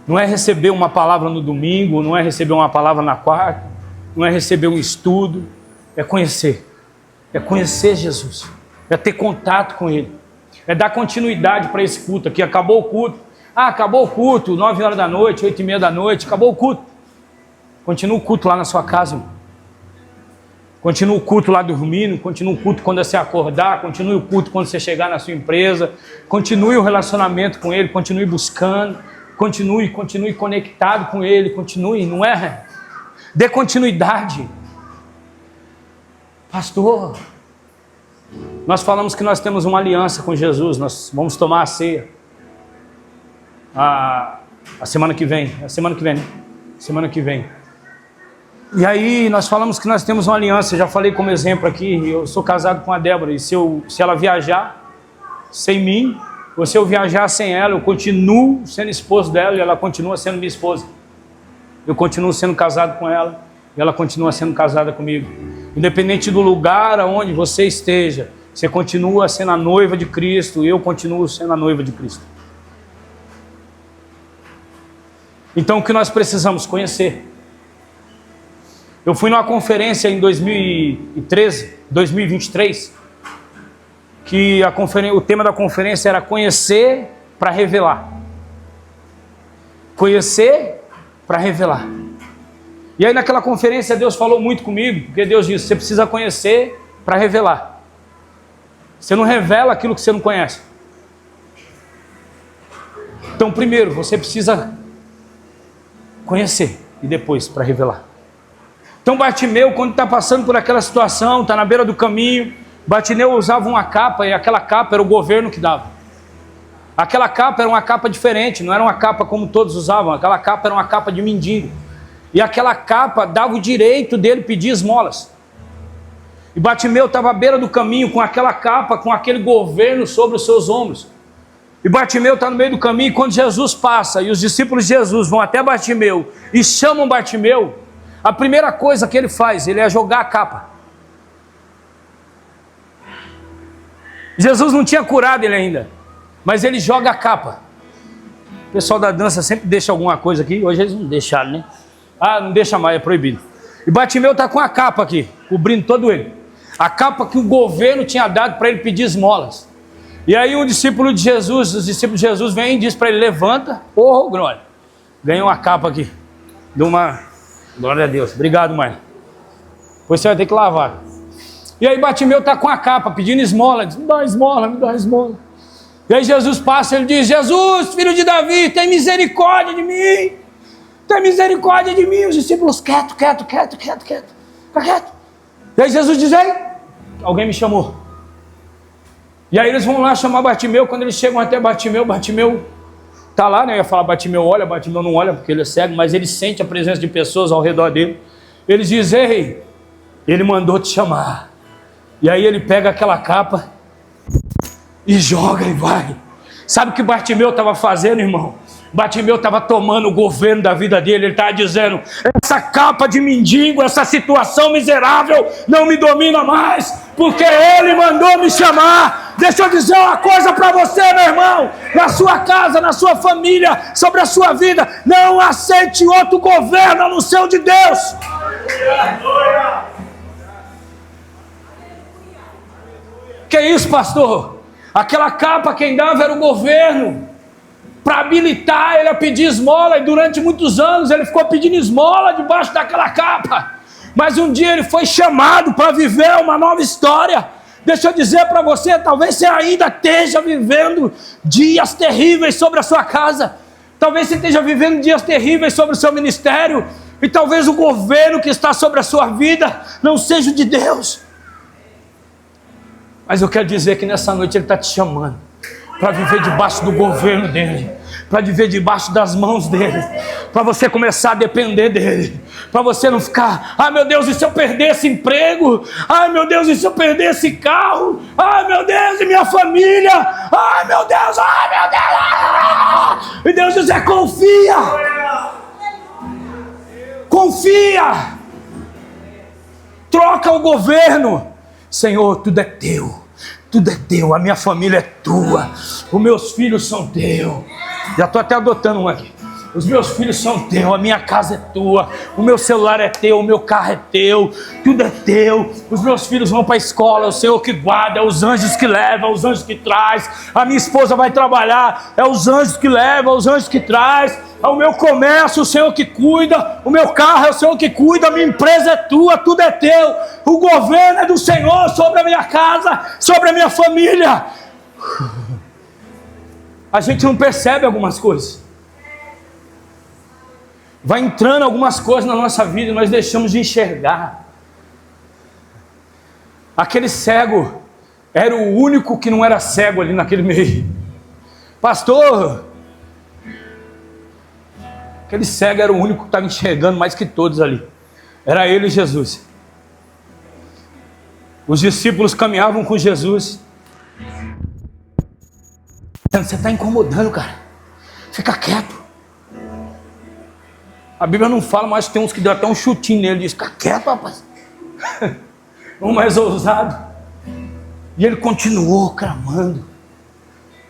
Não é receber uma palavra no domingo, não é receber uma palavra na quarta, não é receber um estudo, é conhecer. É conhecer Jesus, é ter contato com Ele, é dar continuidade para esse culto aqui. Acabou o culto, acabou o culto, 9 horas da noite, 8h30 da noite, acabou o culto. Continua o culto lá na sua casa, irmão. Continua o culto lá dormindo, continua o culto quando você acordar, continue o culto quando você chegar na sua empresa, continue o relacionamento com Ele, continue buscando, continue conectado com Ele, continue, não é? Dê continuidade. Pastor, nós falamos que nós temos uma aliança com Jesus, nós vamos tomar a ceia. A semana que vem, né? Semana que vem. E aí nós falamos que nós temos uma aliança, já falei como exemplo aqui, eu sou casado com a Débora, e se ela viajar sem mim, ou se eu viajar sem ela, eu continuo sendo esposo dela e ela continua sendo minha esposa. Eu continuo sendo casado com ela e ela continua sendo casada comigo. Independente do lugar aonde você esteja, você continua sendo a noiva de Cristo e eu continuo sendo a noiva de Cristo. Então o que nós precisamos? Conhecer. Eu fui numa conferência em 2023, que o tema da conferência era conhecer para revelar. Conhecer para revelar. E aí naquela conferência Deus falou muito comigo, porque Deus disse, você precisa conhecer para revelar. Você não revela aquilo que você não conhece. Então primeiro você precisa conhecer e depois para revelar. Então Bartimeu, quando está passando por aquela situação, está na beira do caminho, Bartimeu usava uma capa e aquela capa era o governo que dava. Aquela capa era uma capa diferente, não era uma capa como todos usavam, aquela capa era uma capa de mendigo. E aquela capa dava o direito dele pedir esmolas. E Bartimeu estava à beira do caminho com aquela capa, com aquele governo sobre os seus ombros. E Bartimeu está no meio do caminho, e quando Jesus passa e os discípulos de Jesus vão até Bartimeu e chamam Bartimeu, a primeira coisa que ele faz, ele é jogar a capa. Jesus não tinha curado ele ainda, mas ele joga a capa. O pessoal da dança sempre deixa alguma coisa aqui, hoje eles não deixaram, né? Ah, não deixa mais, é proibido. E Bartimeu está com a capa aqui, cobrindo todo ele. A capa que o governo tinha dado para ele pedir esmolas. E aí os discípulos de Jesus vêm e diz para ele, levanta, glória. Ganhou uma capa aqui, de uma... Glória a Deus, obrigado, mãe. Depois você vai ter que lavar. E aí Bartimeu está com a capa, pedindo esmola, diz, me dá esmola, me dá esmola. E aí Jesus passa, ele diz, Jesus, filho de Davi, tem misericórdia de mim. Tem misericórdia de mim. Os discípulos, quieto. Fica quieto. E aí Jesus diz, ei, alguém me chamou. E aí eles vão lá chamar Bartimeu. Quando eles chegam até Bartimeu está lá, né? Eu ia falar Bartimeu olha, Bartimeu não olha porque ele é cego, mas ele sente a presença de pessoas ao redor dele. Eles dizem, ei, ele mandou te chamar. E aí ele pega aquela capa e joga e vai. Sabe o que Bartimeu estava fazendo, irmão? Bartimeu estava tomando o governo da vida dele. Ele estava dizendo, essa capa de mendigo, essa situação miserável não me domina mais, porque ele mandou me chamar. Deixa eu dizer uma coisa para você, meu irmão, na sua casa, na sua família, sobre a sua vida, não aceite outro governo a não ser o de Deus. Que isso, pastor? Aquela capa quem dava era o governo, para habilitar ele a pedir esmola, e durante muitos anos ele ficou pedindo esmola debaixo daquela capa. Mas um dia ele foi chamado para viver uma nova história. Deixa eu dizer para você, talvez você ainda esteja vivendo dias terríveis sobre a sua casa, talvez você esteja vivendo dias terríveis sobre o seu ministério, e talvez o governo que está sobre a sua vida não seja o de Deus. Mas eu quero dizer que nessa noite ele está te chamando para viver debaixo do governo dele, para viver debaixo das mãos dele, para você começar a depender dele, para você não ficar, ai meu Deus, e se eu perder esse emprego? Ai meu Deus, e se eu perder esse carro? Ai meu Deus, e minha família? Ai meu Deus, ai meu Deus! E Deus diz, confia, troca o governo. Senhor, tudo é teu, a minha família é tua, os meus filhos são teus. Já estou até adotando um aqui. Os meus filhos são teus, a minha casa é tua, o meu celular é teu, o meu carro é teu, tudo é teu. Os meus filhos vão para a escola, é o Senhor que guarda, é os anjos que levam, é os anjos que traz. A minha esposa vai trabalhar, é os anjos que levam, é os anjos que traz. É o meu comércio, o Senhor que cuida, o meu carro é o Senhor que cuida, a minha empresa é tua, tudo é teu. O governo é do Senhor sobre a minha casa, sobre a minha família. A gente não percebe algumas coisas. Vai entrando algumas coisas na nossa vida e nós deixamos de enxergar. Aquele cego era o único que não era cego ali naquele meio. Pastor, Aquele cego era o único que estava enxergando mais que todos ali. Era ele e Jesus. Os discípulos caminhavam com Jesus. Você está incomodando, cara. Fica quieto. A Bíblia não fala, mas tem uns que deu até um chutinho nele. Diz, fica quieto, rapaz. Um mais ousado. E ele continuou clamando.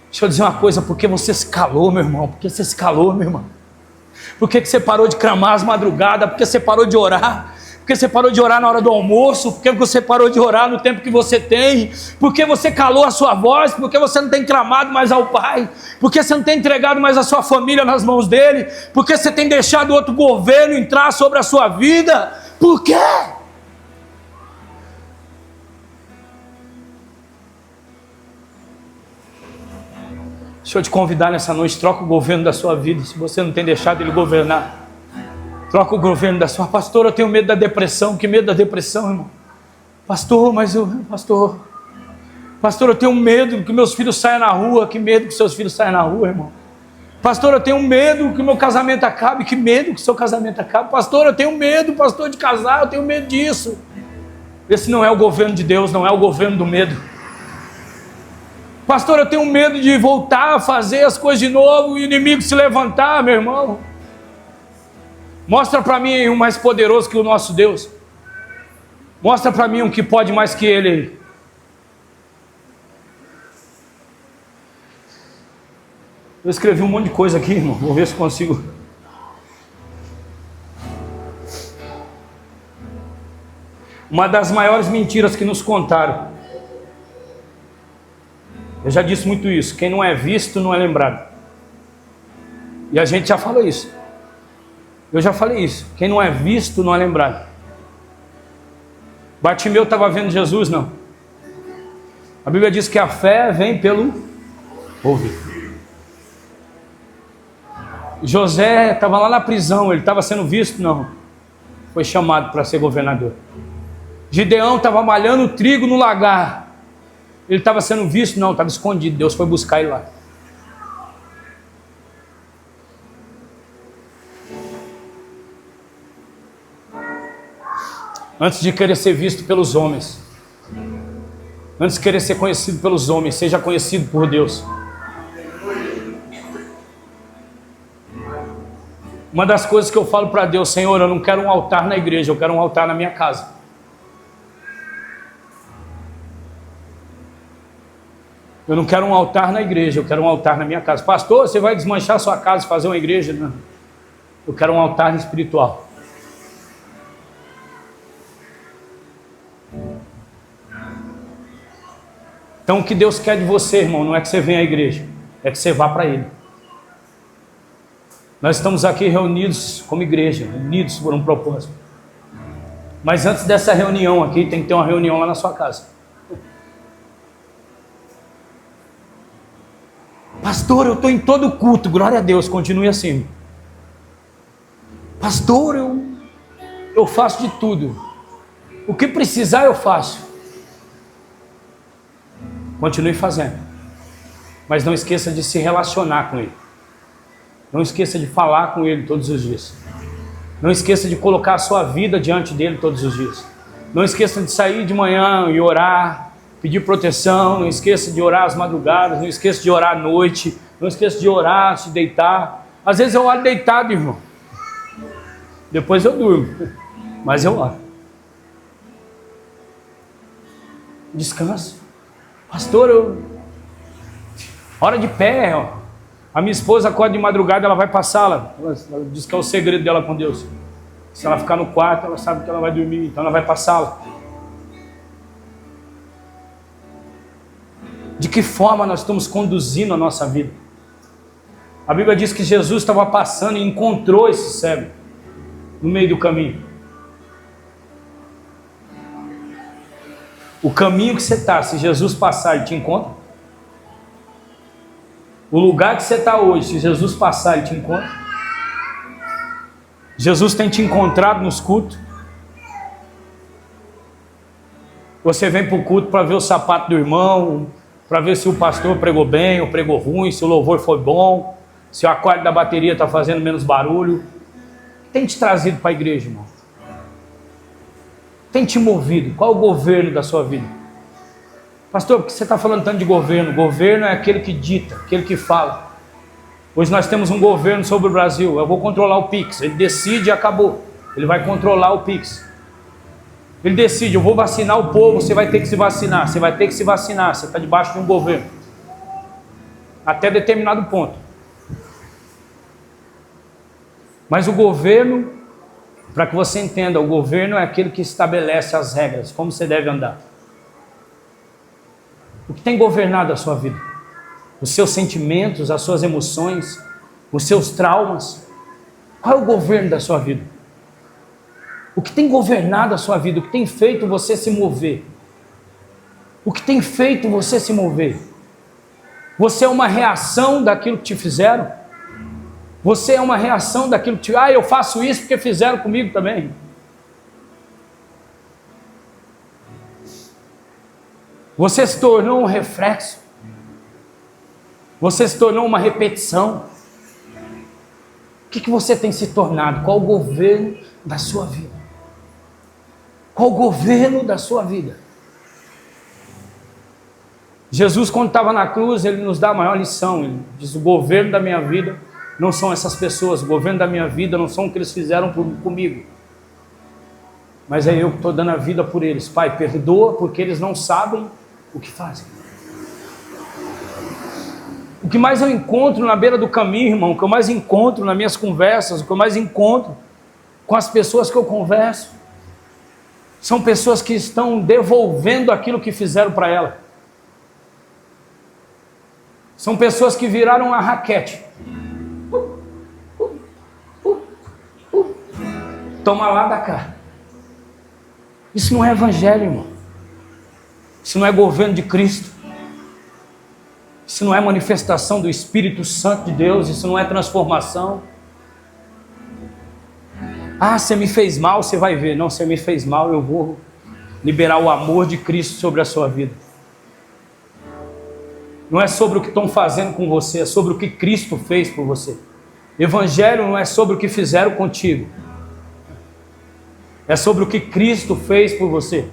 Deixa eu dizer uma coisa. Por que você se calou, meu irmão? Por que você se calou, meu irmão? Por que você parou de clamar às madrugadas? Por que você parou de orar? Por que você parou de orar na hora do almoço? Por que você parou de orar no tempo que você tem? Por que você calou a sua voz? Por que você não tem clamado mais ao Pai? Por que você não tem entregado mais a sua família nas mãos dele? Por que você tem deixado outro governo entrar sobre a sua vida? Por quê? Deixa eu te convidar nessa noite, troca o governo da sua vida, se você não tem deixado ele governar. Troca o governo da sua... Pastor, eu tenho medo da depressão. Que medo da depressão, irmão? Pastor, Pastor, eu tenho medo que meus filhos saiam na rua. Que medo que seus filhos saiam na rua, irmão? Pastor, eu tenho medo que o meu casamento acabe. Que medo que o seu casamento acabe. Pastor, eu tenho medo, pastor, de casar. Eu tenho medo disso. Esse não é o governo de Deus, não é o governo do medo. Pastor, eu tenho medo de voltar a fazer as coisas de novo e o inimigo se levantar, meu irmão. Mostra para mim um mais poderoso que o nosso Deus. Mostra para mim um que pode mais que Ele. Eu escrevi um monte de coisa aqui, irmão. Vou ver se consigo. Uma das maiores mentiras que nos contaram. Eu já disse muito isso. Quem não é visto não é lembrado. E a gente já falou isso. Eu já falei isso. Quem não é visto não é lembrado. Bartimeu estava vendo Jesus? Não. A Bíblia diz que a fé vem pelo ouvir. José estava lá na prisão. Ele estava sendo visto? Não. Foi chamado para ser governador. Gideão estava malhando trigo no lagar. Ele estava sendo visto? Não, estava escondido. Deus foi buscar ele lá. Antes de querer ser visto pelos homens, antes de querer ser conhecido pelos homens, seja conhecido por Deus. Uma das coisas que eu falo para Deus: Senhor, eu não quero um altar na igreja, eu quero um altar na minha casa. Eu não quero um altar na igreja, eu quero um altar na minha casa. Pastor, você vai desmanchar sua casa e fazer uma igreja? Não. Eu quero um altar espiritual. Então o que Deus quer de você, irmão, não é que você venha à igreja, é que você vá para Ele. Nós estamos aqui reunidos como igreja, unidos por um propósito. Mas antes dessa reunião aqui, tem que ter uma reunião lá na sua casa. Pastor, eu estou em todo culto, glória a Deus, continue assim. Pastor, eu faço de tudo. O que precisar eu faço. Continue fazendo. Mas não esqueça de se relacionar com Ele. Não esqueça de falar com Ele todos os dias. Não esqueça de colocar a sua vida diante dEle todos os dias. Não esqueça de sair de manhã e orar, pedir proteção. Não esqueça de orar às madrugadas. Não esqueça de orar à noite. Não esqueça de orar, se deitar. Às vezes eu oro deitado, irmão. Depois eu durmo. Mas eu oro. Descanso. Pastor, hora de pé, ó. A minha esposa acorda de madrugada, ela vai para a sala. Ela diz que é o segredo dela com Deus. Se ela ficar no quarto, ela sabe que ela vai dormir, então ela vai para a sala. De que forma nós estamos conduzindo a nossa vida? A Bíblia diz que Jesus estava passando e encontrou esse cego no meio do caminho. O caminho que você está, se Jesus passar, Ele te encontra. O lugar que você está hoje, se Jesus passar, Ele te encontra. Jesus tem te encontrado nos cultos. Você vem para o culto para ver o sapato do irmão, para ver se o pastor pregou bem ou pregou ruim, se o louvor foi bom. Se o aquário da bateria está fazendo menos barulho. O que tem te trazido para a igreja, irmão? Tem te movido? Qual é o governo da sua vida? Pastor, por que você está falando tanto de governo? Governo é aquele que dita, aquele que fala. Hoje nós temos um governo sobre o Brasil. Eu vou controlar o Pix. Ele decide e acabou. Ele vai controlar o Pix. Ele decide, eu vou vacinar o povo, você vai ter que se vacinar. Você vai ter que se vacinar. Você está debaixo de um governo. Até determinado ponto. Mas o governo, para que você entenda, o governo é aquele que estabelece as regras, como você deve andar. O que tem governado a sua vida? Os seus sentimentos, as suas emoções, os seus traumas. Qual é o governo da sua vida? O que tem governado a sua vida? O que tem feito você se mover? O que tem feito você se mover? Você é uma reação daquilo que te fizeram? Você é uma reação daquilo que te... eu faço isso porque fizeram comigo também. Você se tornou um reflexo. Você se tornou uma repetição. O que você tem se tornado? Qual o governo da sua vida? Qual o governo da sua vida? Jesus, quando estava na cruz, ele nos dá a maior lição. Ele diz, o governo da minha vida não são essas pessoas. O governo da minha vida não são o que eles fizeram comigo. Mas é eu que estou dando a vida por eles. Pai, perdoa porque eles não sabem o que fazem. O que mais eu encontro na beira do caminho, irmão, o que eu mais encontro nas minhas conversas, o que eu mais encontro com as pessoas que eu converso, são pessoas que estão devolvendo aquilo que fizeram para ela. São pessoas que viraram uma raquete. Toma lá da cá. Isso não é evangelho, irmão. Isso não é governo de Cristo. Isso não é manifestação do Espírito Santo de Deus. Isso não é transformação. Você me fez mal, você vai ver. Não, você me fez mal, eu vou liberar o amor de Cristo sobre a sua vida. Não é sobre o que estão fazendo com você, é sobre o que Cristo fez por você. Evangelho não é sobre o que fizeram contigo. É sobre o que Cristo fez por você.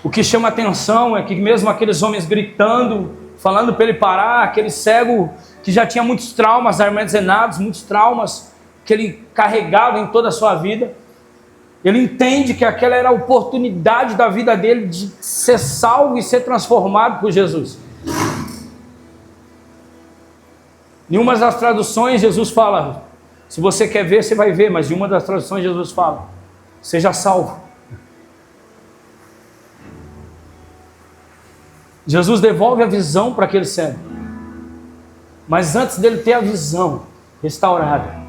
O que chama atenção é que mesmo aqueles homens gritando, falando para ele parar, aquele cego que já tinha muitos traumas armazenados, muitos traumas que ele carregava em toda a sua vida, ele entende que aquela era a oportunidade da vida dele de ser salvo e ser transformado por Jesus. Em uma das traduções Jesus fala, se você quer ver, você vai ver, mas em uma das traduções Jesus fala, seja salvo. Jesus devolve a visão para aquele cego. Mas antes dele ter a visão restaurada,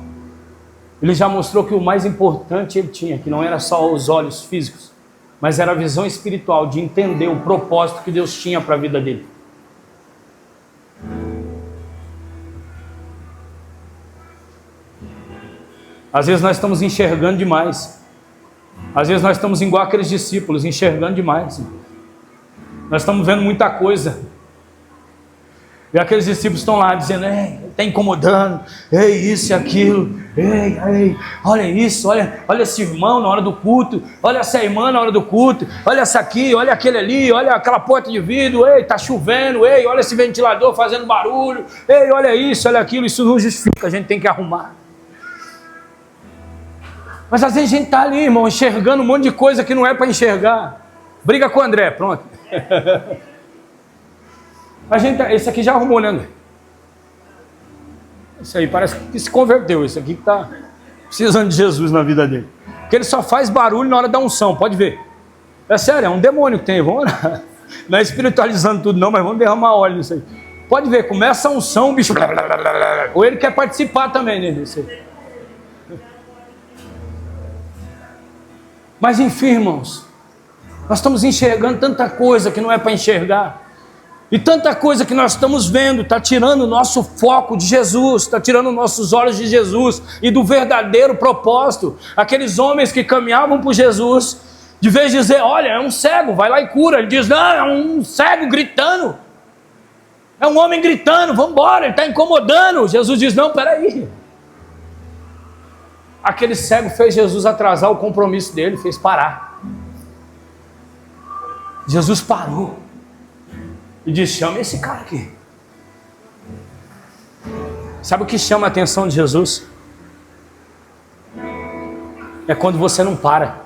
ele já mostrou que o mais importante ele tinha, que não era só os olhos físicos, mas era a visão espiritual, de entender o propósito que Deus tinha para a vida dele. Às vezes nós estamos enxergando demais. Às vezes nós estamos igual aqueles discípulos, enxergando demais. Nós estamos vendo muita coisa. E aqueles discípulos estão lá dizendo, está incomodando, isso e aquilo, olha isso, olha esse irmão na hora do culto, olha essa irmã na hora do culto, olha essa aqui, olha aquele ali, olha aquela porta de vidro, está chovendo, olha esse ventilador fazendo barulho, olha isso, olha aquilo, isso não justifica, a gente tem que arrumar. Mas às vezes a gente está ali, irmão, enxergando um monte de coisa que não é para enxergar. Briga com o André, pronto. Esse aqui já arrumou, né, André? Isso aí parece que se converteu. Esse aqui que está precisando de Jesus na vida dele. Porque ele só faz barulho na hora da unção, pode ver. É sério, é um demônio que tem. Vamos orar. Não é espiritualizando tudo não, mas vamos derramar óleo nisso aí. Pode ver, começa a unção, o bicho... Ou ele quer participar também, né? Nisso aí. Mas enfim, irmãos, nós estamos enxergando tanta coisa que não é para enxergar. E tanta coisa que nós estamos vendo está tirando o nosso foco de Jesus, está tirando nossos olhos de Jesus e do verdadeiro propósito. Aqueles homens que caminhavam por Jesus, de vez de dizer, olha, é um cego, vai lá e cura. Ele diz, não, é um cego gritando. É um homem gritando, vamos embora, ele está incomodando. Jesus diz, não, peraí. Aquele cego fez Jesus atrasar o compromisso dele, fez parar. Jesus parou e disse, chama esse cara aqui. Sabe o que chama a atenção de Jesus? É quando você não para.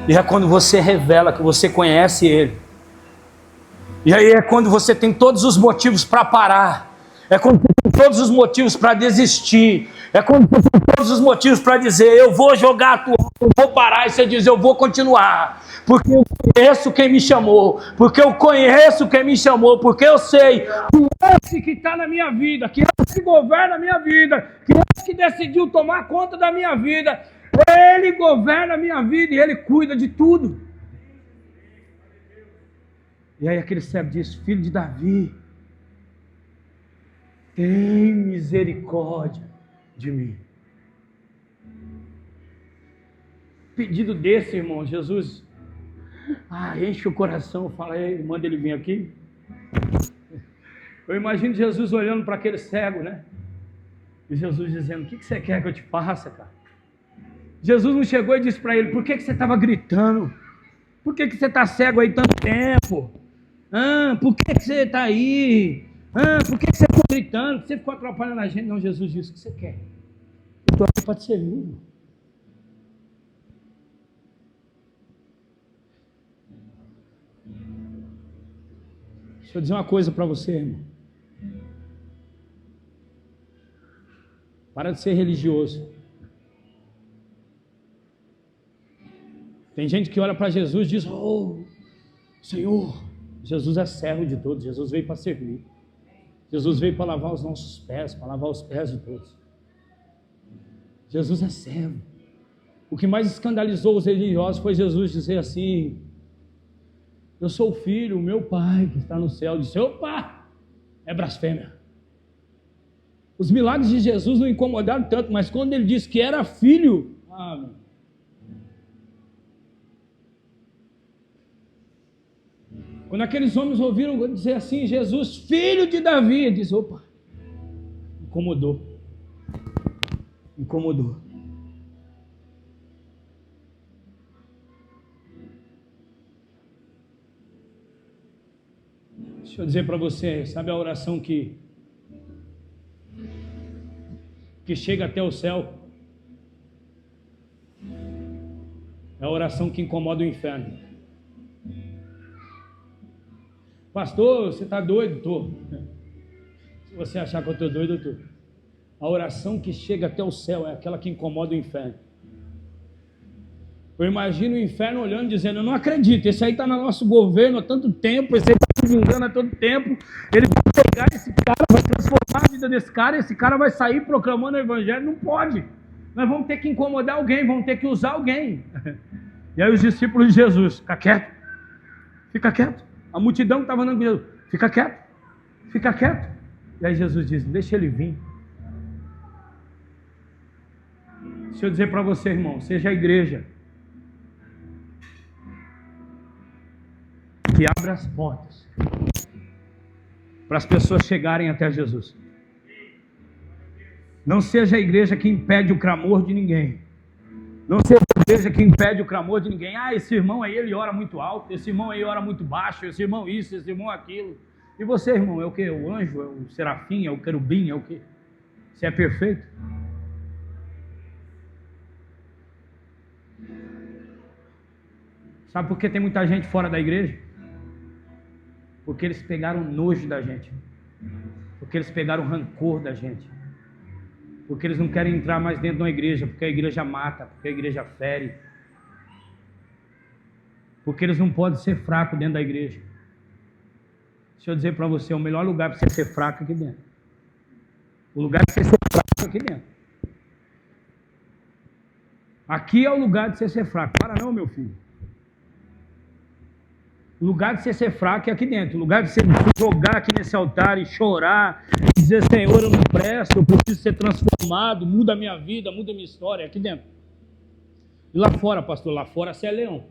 E é quando você revela que você conhece Ele. E aí é quando você tem todos os motivos para parar. É quando você tem todos os motivos para desistir. É quando você tem todos os motivos para dizer, eu vou jogar a toalha, eu vou parar. E você diz, eu vou continuar. Porque eu conheço quem me chamou. Porque eu conheço quem me chamou. Porque eu sei que esse que está na minha vida, que esse que governa a minha vida, que esse que decidiu tomar conta da minha vida, Ele governa a minha vida e Ele cuida de tudo. E aí aquele cego diz, filho de Davi, tem misericórdia de mim. Pedido desse, irmão, Jesus, enche o coração, fala, manda ele vir aqui. Eu imagino Jesus olhando para aquele cego, né? E Jesus dizendo, o que você quer que eu te faça, cara? Jesus não chegou e disse para ele, por que você estava gritando? Por que você está cego aí tanto tempo? Por que você está aí? Por que você está gritando? Por que você ficou atrapalhando a gente? Não, Jesus disse, o que você quer? Eu estou aqui para te servir, irmão. Deixa eu dizer uma coisa para você, irmão. Para de ser religioso. Tem gente que olha para Jesus e diz, Senhor, Jesus é servo de todos, Jesus veio para servir. Jesus veio para lavar os nossos pés, para lavar os pés de todos. Jesus é servo. O que mais escandalizou os religiosos foi Jesus dizer assim, eu sou o filho, o meu pai que está no céu. Disse, opa, é blasfêmia. Os milagres de Jesus não incomodaram tanto, mas quando ele disse que era filho, meu. Quando aqueles homens ouviram dizer assim, Jesus, filho de Davi, diz, opa, incomodou. Deixa eu dizer para você, sabe a oração que chega até o céu? É a oração que incomoda o inferno. Pastor, você está doido? Estou. Se você achar que eu estou doido, eu estou. A oração que chega até o céu é aquela que incomoda o inferno. Eu imagino o inferno olhando, dizendo, eu não acredito, esse aí está no nosso governo há tanto tempo, esse aí está se vingando há tanto tempo, ele vai pegar esse cara, vai transformar a vida desse cara, esse cara vai sair proclamando o evangelho. Não pode. Nós vamos ter que incomodar alguém, vamos ter que usar alguém. E aí os discípulos de Jesus, fica quieto. A multidão que estava andando com Jesus, fica quieto. E aí Jesus diz, deixa ele vir. Deixa eu dizer para você, irmão, seja a igreja que abre as portas para as pessoas chegarem até Jesus. Não seja a igreja que impede o clamor de ninguém. Não seja a igreja que impede o clamor de ninguém. Esse irmão aí, ele ora muito alto, esse irmão aí ora muito baixo, esse irmão isso, esse irmão aquilo. E você, irmão, é o quê? O anjo, é o serafim, é o querubim, é o quê? Você é perfeito? Sabe por que tem muita gente fora da igreja? Porque eles pegaram nojo da gente. Porque eles pegaram rancor da gente. Porque eles não querem entrar mais dentro de uma igreja, porque a igreja mata, porque a igreja fere. Porque eles não podem ser fracos dentro da igreja. Deixa eu dizer para você, o melhor lugar para você ser fraco é aqui dentro. O lugar de você ser fraco é aqui dentro. Aqui é o lugar de você ser fraco. Para não, meu filho. O lugar de você ser fraco é aqui dentro. O lugar de você jogar aqui nesse altar e chorar, e dizer, Senhor, eu não presto, eu preciso ser transformado, muda a minha vida, muda a minha história, é aqui dentro. E lá fora, pastor, lá fora você é leão.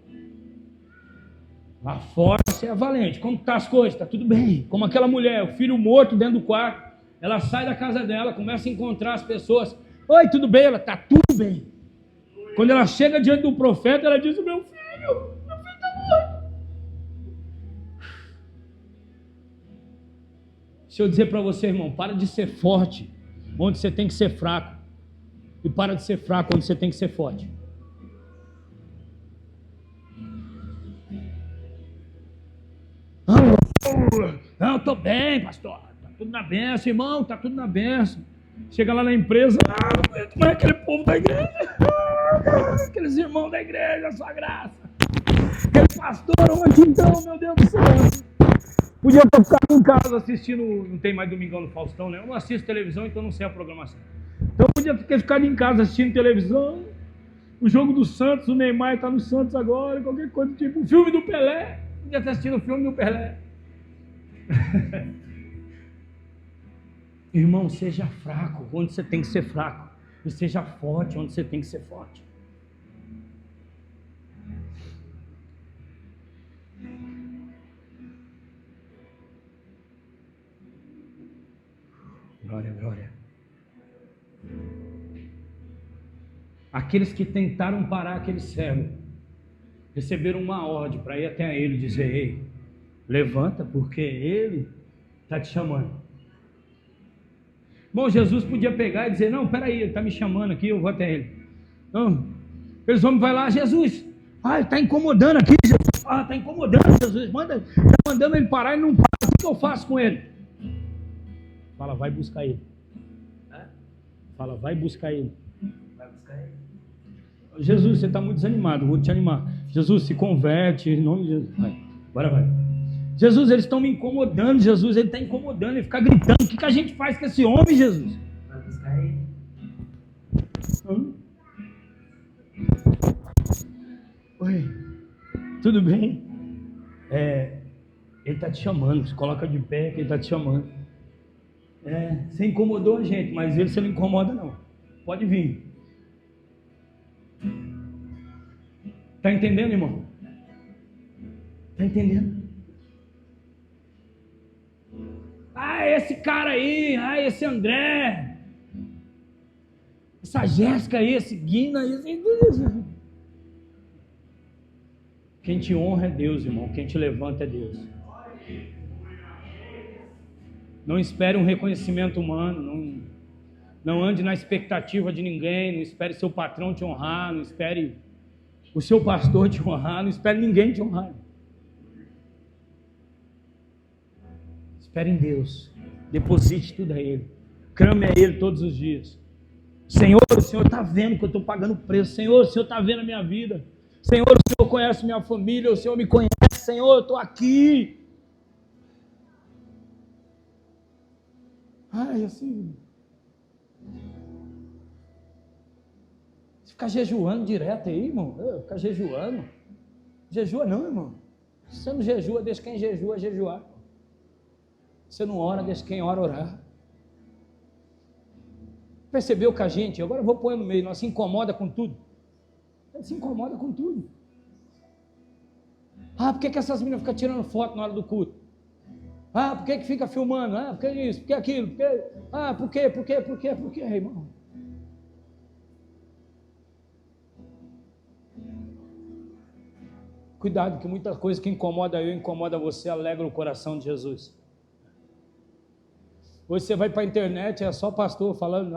Lá fora você é valente. Como tá as coisas? Tá tudo bem. Como aquela mulher, o filho morto dentro do quarto. Ela sai da casa dela, começa a encontrar as pessoas. Oi, tudo bem? Ela tá tudo bem. Quando ela chega diante do profeta, ela diz: meu filho tá morto. Se eu dizer para você, irmão, para de ser forte onde você tem que ser fraco. E para de ser fraco onde você tem que ser forte. Não, eu estou bem, pastor. Está tudo na bênção, irmão, está tudo na bênção. Chega lá na empresa, como é aquele povo da igreja? Aqueles irmãos da igreja, sua graça. Aquele pastor, onde então, meu Deus do céu? Podia ter ficado em casa assistindo, não tem mais Domingão no Faustão, né? Eu não assisto televisão, então não sei a programação. Então eu podia ter ficado em casa assistindo televisão, o jogo do Santos, o Neymar está no Santos agora, qualquer coisa do tipo, o filme do Pelé, podia ter assistido o filme do Pelé. Irmão, seja fraco onde você tem que ser fraco, e seja forte onde você tem que ser forte. Glória, glória. Aqueles que tentaram parar aquele cego receberam uma ordem para ir até ele e dizer: ei, levanta, porque ele está te chamando. Bom, Jesus podia pegar e dizer: não, peraí, ele está me chamando aqui, eu vou até ele. Não, aqueles homens vão lá: Jesus, ele está incomodando aqui, Jesus. Está incomodando, Jesus, está mandando ele parar e não para, o que eu faço com ele? Fala, vai buscar ele. Fala, vai buscar ele. Vai buscar ele. Jesus, você está muito desanimado, vou te animar. Jesus, se converte, em nome de Jesus. Vai, agora vai. Jesus, eles estão me incomodando, Jesus, ele está incomodando, ele fica gritando. O que a gente faz com esse homem, Jesus? Vai buscar ele. Oi, tudo bem? Ele está te chamando, se coloca de pé que ele está te chamando. Você incomodou a gente, mas ele você não incomoda não. Pode vir. Está entendendo, irmão? Está entendendo? Esse cara aí, esse André, essa Jéssica aí, esse Guina, quem te honra é Deus, irmão. Quem te levanta é Deus. Não espere um reconhecimento humano, não ande na expectativa de ninguém, não espere seu patrão te honrar, não espere o seu pastor te honrar, não espere ninguém te honrar. Espere em Deus, deposite tudo a Ele, clame a Ele todos os dias. Senhor, o Senhor está vendo que eu estou pagando preço. Senhor, o Senhor está vendo a minha vida. Senhor, o Senhor conhece minha família, o Senhor me conhece. Senhor, eu estou aqui. Assim, ficar jejuando direto aí, irmão. Ficar jejuando. Jejua não, irmão. Você não jejua, deixa quem jejua jejuar. Você não ora, deixa quem ora orar. Percebeu que a gente, agora eu vou pôr no meio, nós se incomoda com tudo. A gente se incomoda com tudo. Por que essas meninas ficam tirando foto na hora do culto? Por que fica filmando? Por que isso? Por que aquilo? Por quê, irmão? Cuidado, que muita coisa que incomoda eu, incomoda você, alegra o coração de Jesus. Hoje você vai para a internet, é só pastor falando,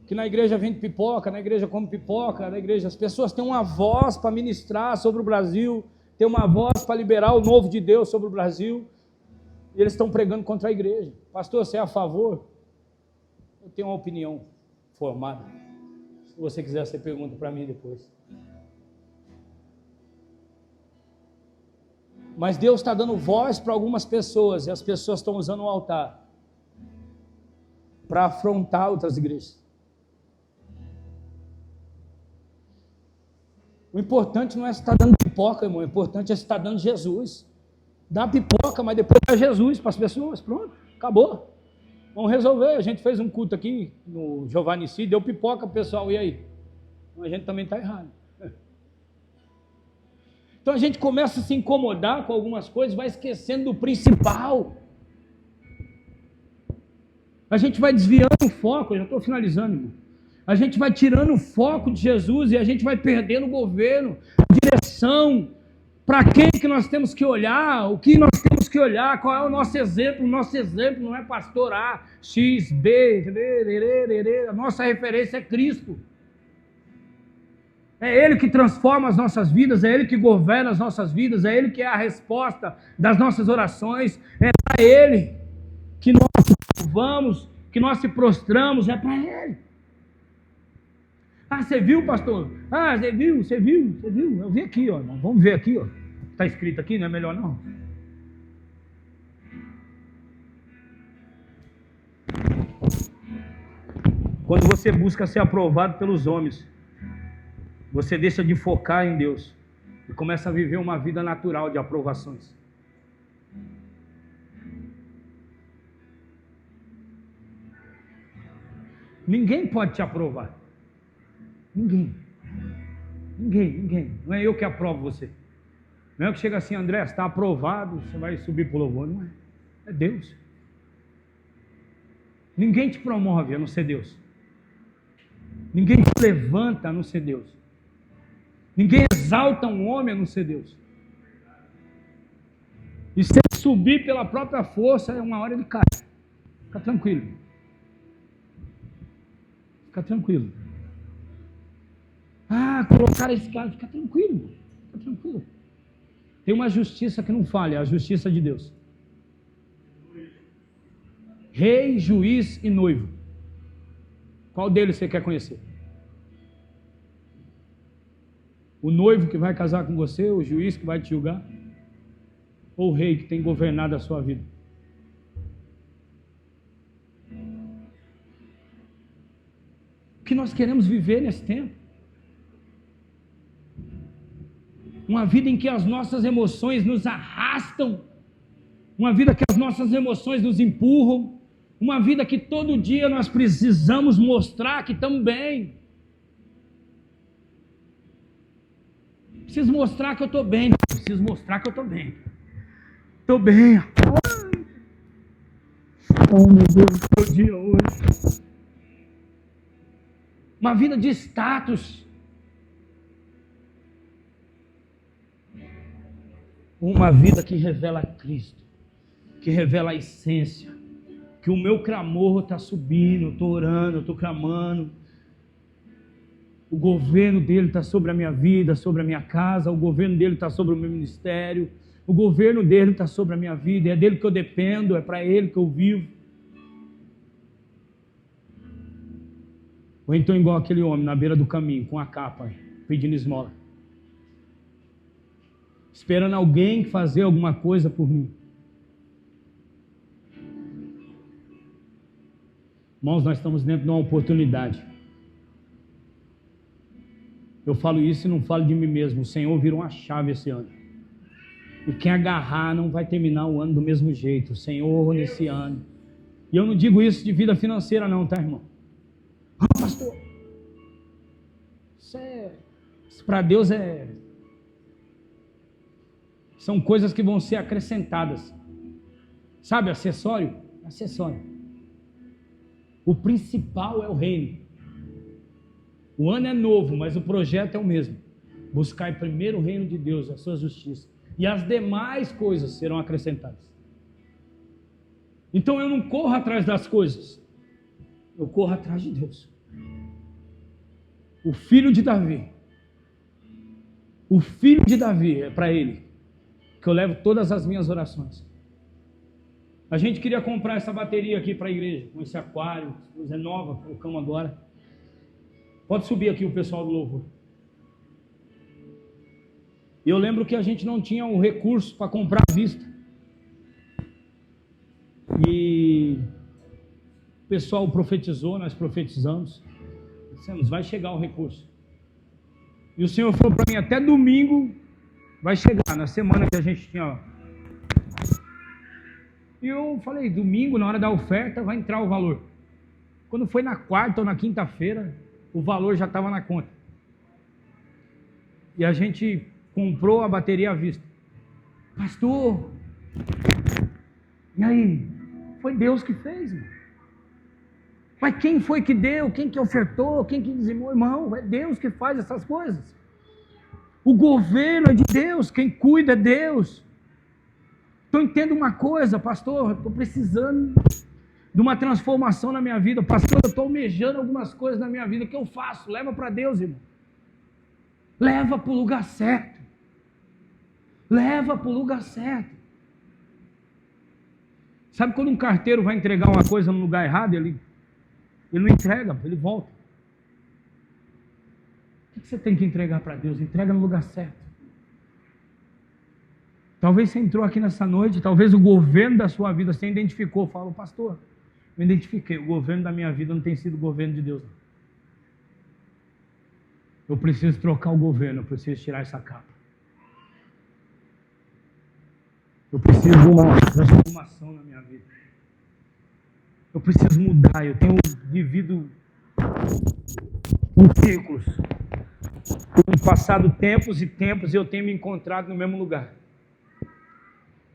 que na igreja vende pipoca, na igreja come pipoca, na igreja as pessoas têm uma voz para ministrar sobre o Brasil, têm uma voz para liberar o novo de Deus sobre o Brasil, e eles estão pregando contra a igreja. Pastor, você é a favor? Eu tenho uma opinião formada. Se você quiser, você pergunta para mim depois. Mas Deus está dando voz para algumas pessoas, e as pessoas estão usando o altar para afrontar outras igrejas. O importante não é se está dando pipoca, irmão, o importante é se está dando Jesus. Dá pipoca, mas depois dá Jesus para as pessoas, pronto, acabou. Vamos resolver. A gente fez um culto aqui no Giovanici, deu pipoca para o pessoal, e aí? A gente também está errado. Então a gente começa a se incomodar com algumas coisas, vai esquecendo do principal. A gente vai desviando o foco, eu já estou finalizando, irmão. A gente vai tirando o foco de Jesus e a gente vai perdendo o governo, a direção, para quem que nós temos que olhar, o que nós temos que olhar, qual é o nosso exemplo. O nosso exemplo não é pastor A, X, B, a nossa referência é Cristo. É Ele que transforma as nossas vidas, é Ele que governa as nossas vidas, é Ele que é a resposta das nossas orações, é para Ele que nós vamos, que nós se prostramos, é para Ele. Ah, você viu, pastor? Ah, você viu? Eu vi aqui, ó. Vamos ver aqui, ó. Está escrito aqui, não é melhor não? Quando você busca ser aprovado pelos homens, você deixa de focar em Deus e começa a viver uma vida natural de aprovações. Ninguém pode te aprovar. Ninguém. Não é eu que aprovo você. Não é eu que chega assim, André, você está aprovado, você vai subir para o louvor. Não é. É Deus. Ninguém te promove a não ser Deus. Ninguém te levanta a não ser Deus. Ninguém exalta um homem a não ser Deus. E se ele subir pela própria força, uma hora ele cai. Fica tranquilo. Fica tranquilo. Ah, colocar esse cara, fica tranquilo. Fica tranquilo. Tem uma justiça que não falha, a justiça de Deus. Rei, juiz e noivo. Qual deles você quer conhecer? O noivo que vai casar com você, o juiz que vai te julgar? Ou o rei que tem governado a sua vida? O que nós queremos viver nesse tempo? Uma vida em que as nossas emoções nos arrastam, uma vida que as nossas emoções nos empurram, uma vida que todo dia nós precisamos mostrar que estamos bem. Preciso mostrar que eu estou bem, preciso mostrar que eu estou bem. Estou bem. Oh meu Deus, meu dia hoje. Uma vida de status. Uma vida que revela Cristo, que revela a essência, que o meu clamor está subindo, eu estou orando, eu estou clamando, o governo dele está sobre a minha vida, sobre a minha casa, o governo dele está sobre o meu ministério, o governo dele está sobre a minha vida, é dele que eu dependo, é para ele que eu vivo. Ou então igual aquele homem na beira do caminho, com a capa, pedindo esmola, esperando alguém fazer alguma coisa por mim. Irmãos, nós estamos dentro de uma oportunidade. Eu falo isso e não falo de mim mesmo. O Senhor virou uma chave esse ano. E quem agarrar não vai terminar o ano do mesmo jeito. O Senhor nesse ano. E eu não digo isso de vida financeira não, tá, irmão? Ah, pastor, isso para Deus são coisas que vão ser acrescentadas. Sabe, acessório? Acessório. O principal é o reino. O ano é novo, mas o projeto é o mesmo. Buscar primeiro o reino de Deus, a sua justiça. E as demais coisas serão acrescentadas. Então eu não corro atrás das coisas. Eu corro atrás de Deus. O filho de Davi. O filho de Davi é para ele que eu levo todas as minhas orações. A gente queria comprar essa bateria aqui para a igreja, com esse aquário, coisa nova, colocamos agora. Pode subir aqui o pessoal do louvor. E eu lembro que a gente não tinha o recurso para comprar à vista. E o pessoal profetizou, nós profetizamos. Dissemos, vai chegar o recurso. E o Senhor falou para mim, até domingo vai chegar, na semana que a gente tinha. E eu falei, domingo, na hora da oferta, vai entrar o valor. Quando foi na quarta ou na quinta-feira, o valor já estava na conta. E a gente comprou a bateria à vista. Pastor, e aí? Foi Deus que fez, irmão. Mas quem foi que deu? Quem que ofertou? Quem que dizimou? Irmão, é Deus que faz essas coisas. O governo é de Deus, quem cuida é Deus. Então entenda uma coisa, pastor, eu estou precisando de uma transformação na minha vida. Pastor, eu estou almejando algumas coisas na minha vida. O que eu faço? Leva para Deus, irmão. Leva para o lugar certo. Leva para o lugar certo. Sabe quando um carteiro vai entregar uma coisa no lugar errado, ele não entrega, ele volta. O que você tem que entregar para Deus? Entrega no lugar certo. Talvez você entrou aqui nessa noite, talvez o governo da sua vida você identificou, fala, pastor, eu identifiquei, o governo da minha vida não tem sido o governo de Deus. Eu preciso trocar o governo, eu preciso tirar essa capa. Eu preciso de uma transformação na minha vida. Eu preciso mudar, eu tenho vivido em ciclos. Tenho passado tempos e tempos e eu tenho me encontrado no mesmo lugar.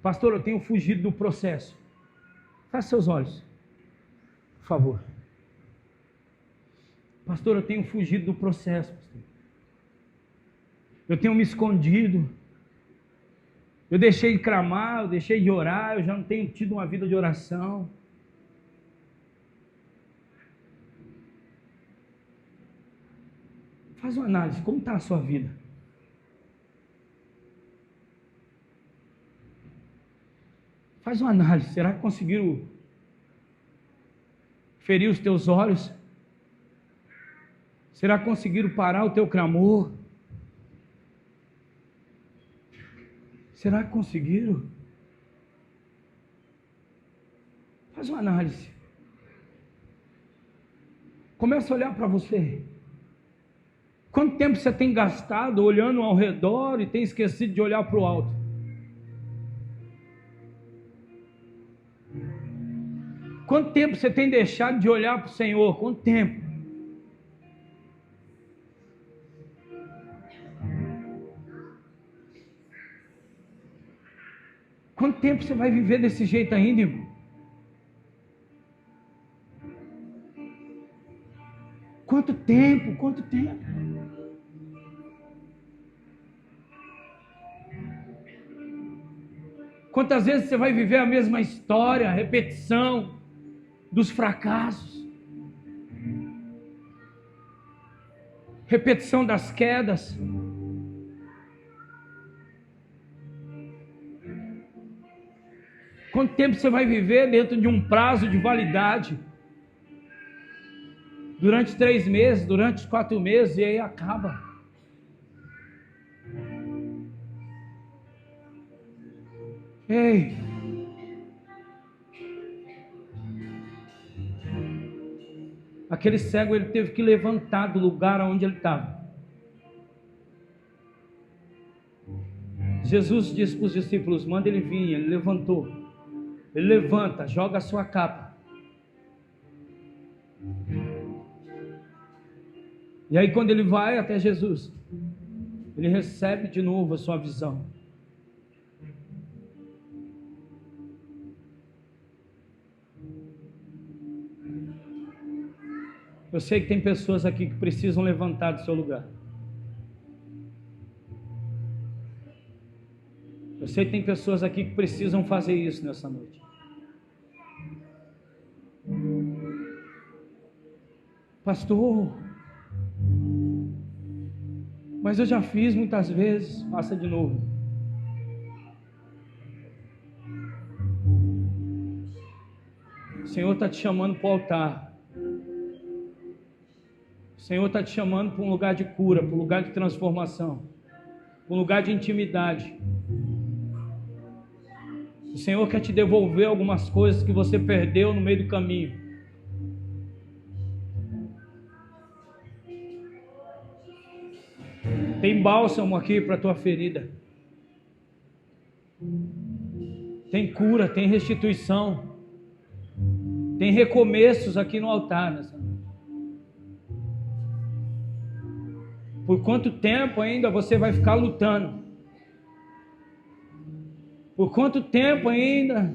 Pastor, eu tenho fugido do processo. Feche seus olhos, por favor. Pastor, eu tenho fugido do processo. Pastor. Eu tenho me escondido. Eu deixei de clamar, eu deixei de orar, eu já não tenho tido uma vida de oração. Faz uma análise, como está a sua vida? Faz uma análise, será que conseguiram ferir os teus olhos? Será que conseguiram parar o teu clamor? Será que conseguiram? Faz uma análise. Começa a olhar para você. Quanto tempo você tem gastado olhando ao redor e tem esquecido de olhar para o alto? Quanto tempo você tem deixado de olhar para o Senhor? Quanto tempo? Quanto tempo você vai viver desse jeito ainda, irmão? Quanto tempo? Quanto tempo? Quantas vezes você vai viver a mesma história, a repetição dos fracassos, repetição das quedas? Quanto tempo você vai viver dentro de um prazo de validade? Durante 3 meses, durante 4 meses, e aí acaba. Ei! Aquele cego, ele teve que levantar do lugar onde ele estava. Jesus disse para os discípulos, manda ele vir, ele levantou. Ele levanta, joga a sua capa. E aí quando ele vai até Jesus, ele recebe de novo a sua visão. Eu sei que tem pessoas aqui que precisam levantar do seu lugar. Eu sei que tem pessoas aqui que precisam fazer isso nessa noite. Pastor, mas eu já fiz muitas vezes. Faça de novo. O Senhor está te chamando para o altar. O Senhor está te chamando para um lugar de cura, para um lugar de transformação, para um lugar de intimidade. O Senhor quer te devolver algumas coisas que você perdeu no meio do caminho. Tem bálsamo aqui para a tua ferida. Tem cura, tem restituição. Tem recomeços aqui no altar nessa noite. Por quanto tempo ainda você vai ficar lutando? Por quanto tempo ainda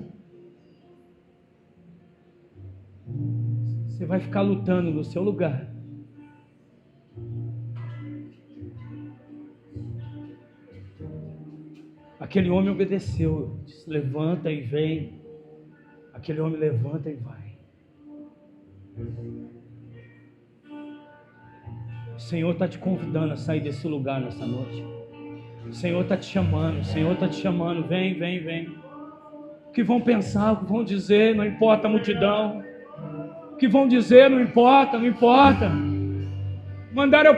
você vai ficar lutando no seu lugar? Aquele homem obedeceu, disse, levanta e vem. Aquele homem levanta e vai. O Senhor está te convidando a sair desse lugar nessa noite. O Senhor está te chamando, o Senhor está te chamando. Vem, vem, vem. O que vão pensar, o que vão dizer, não importa a multidão. O que vão dizer, não importa, não importa. Mandaram eu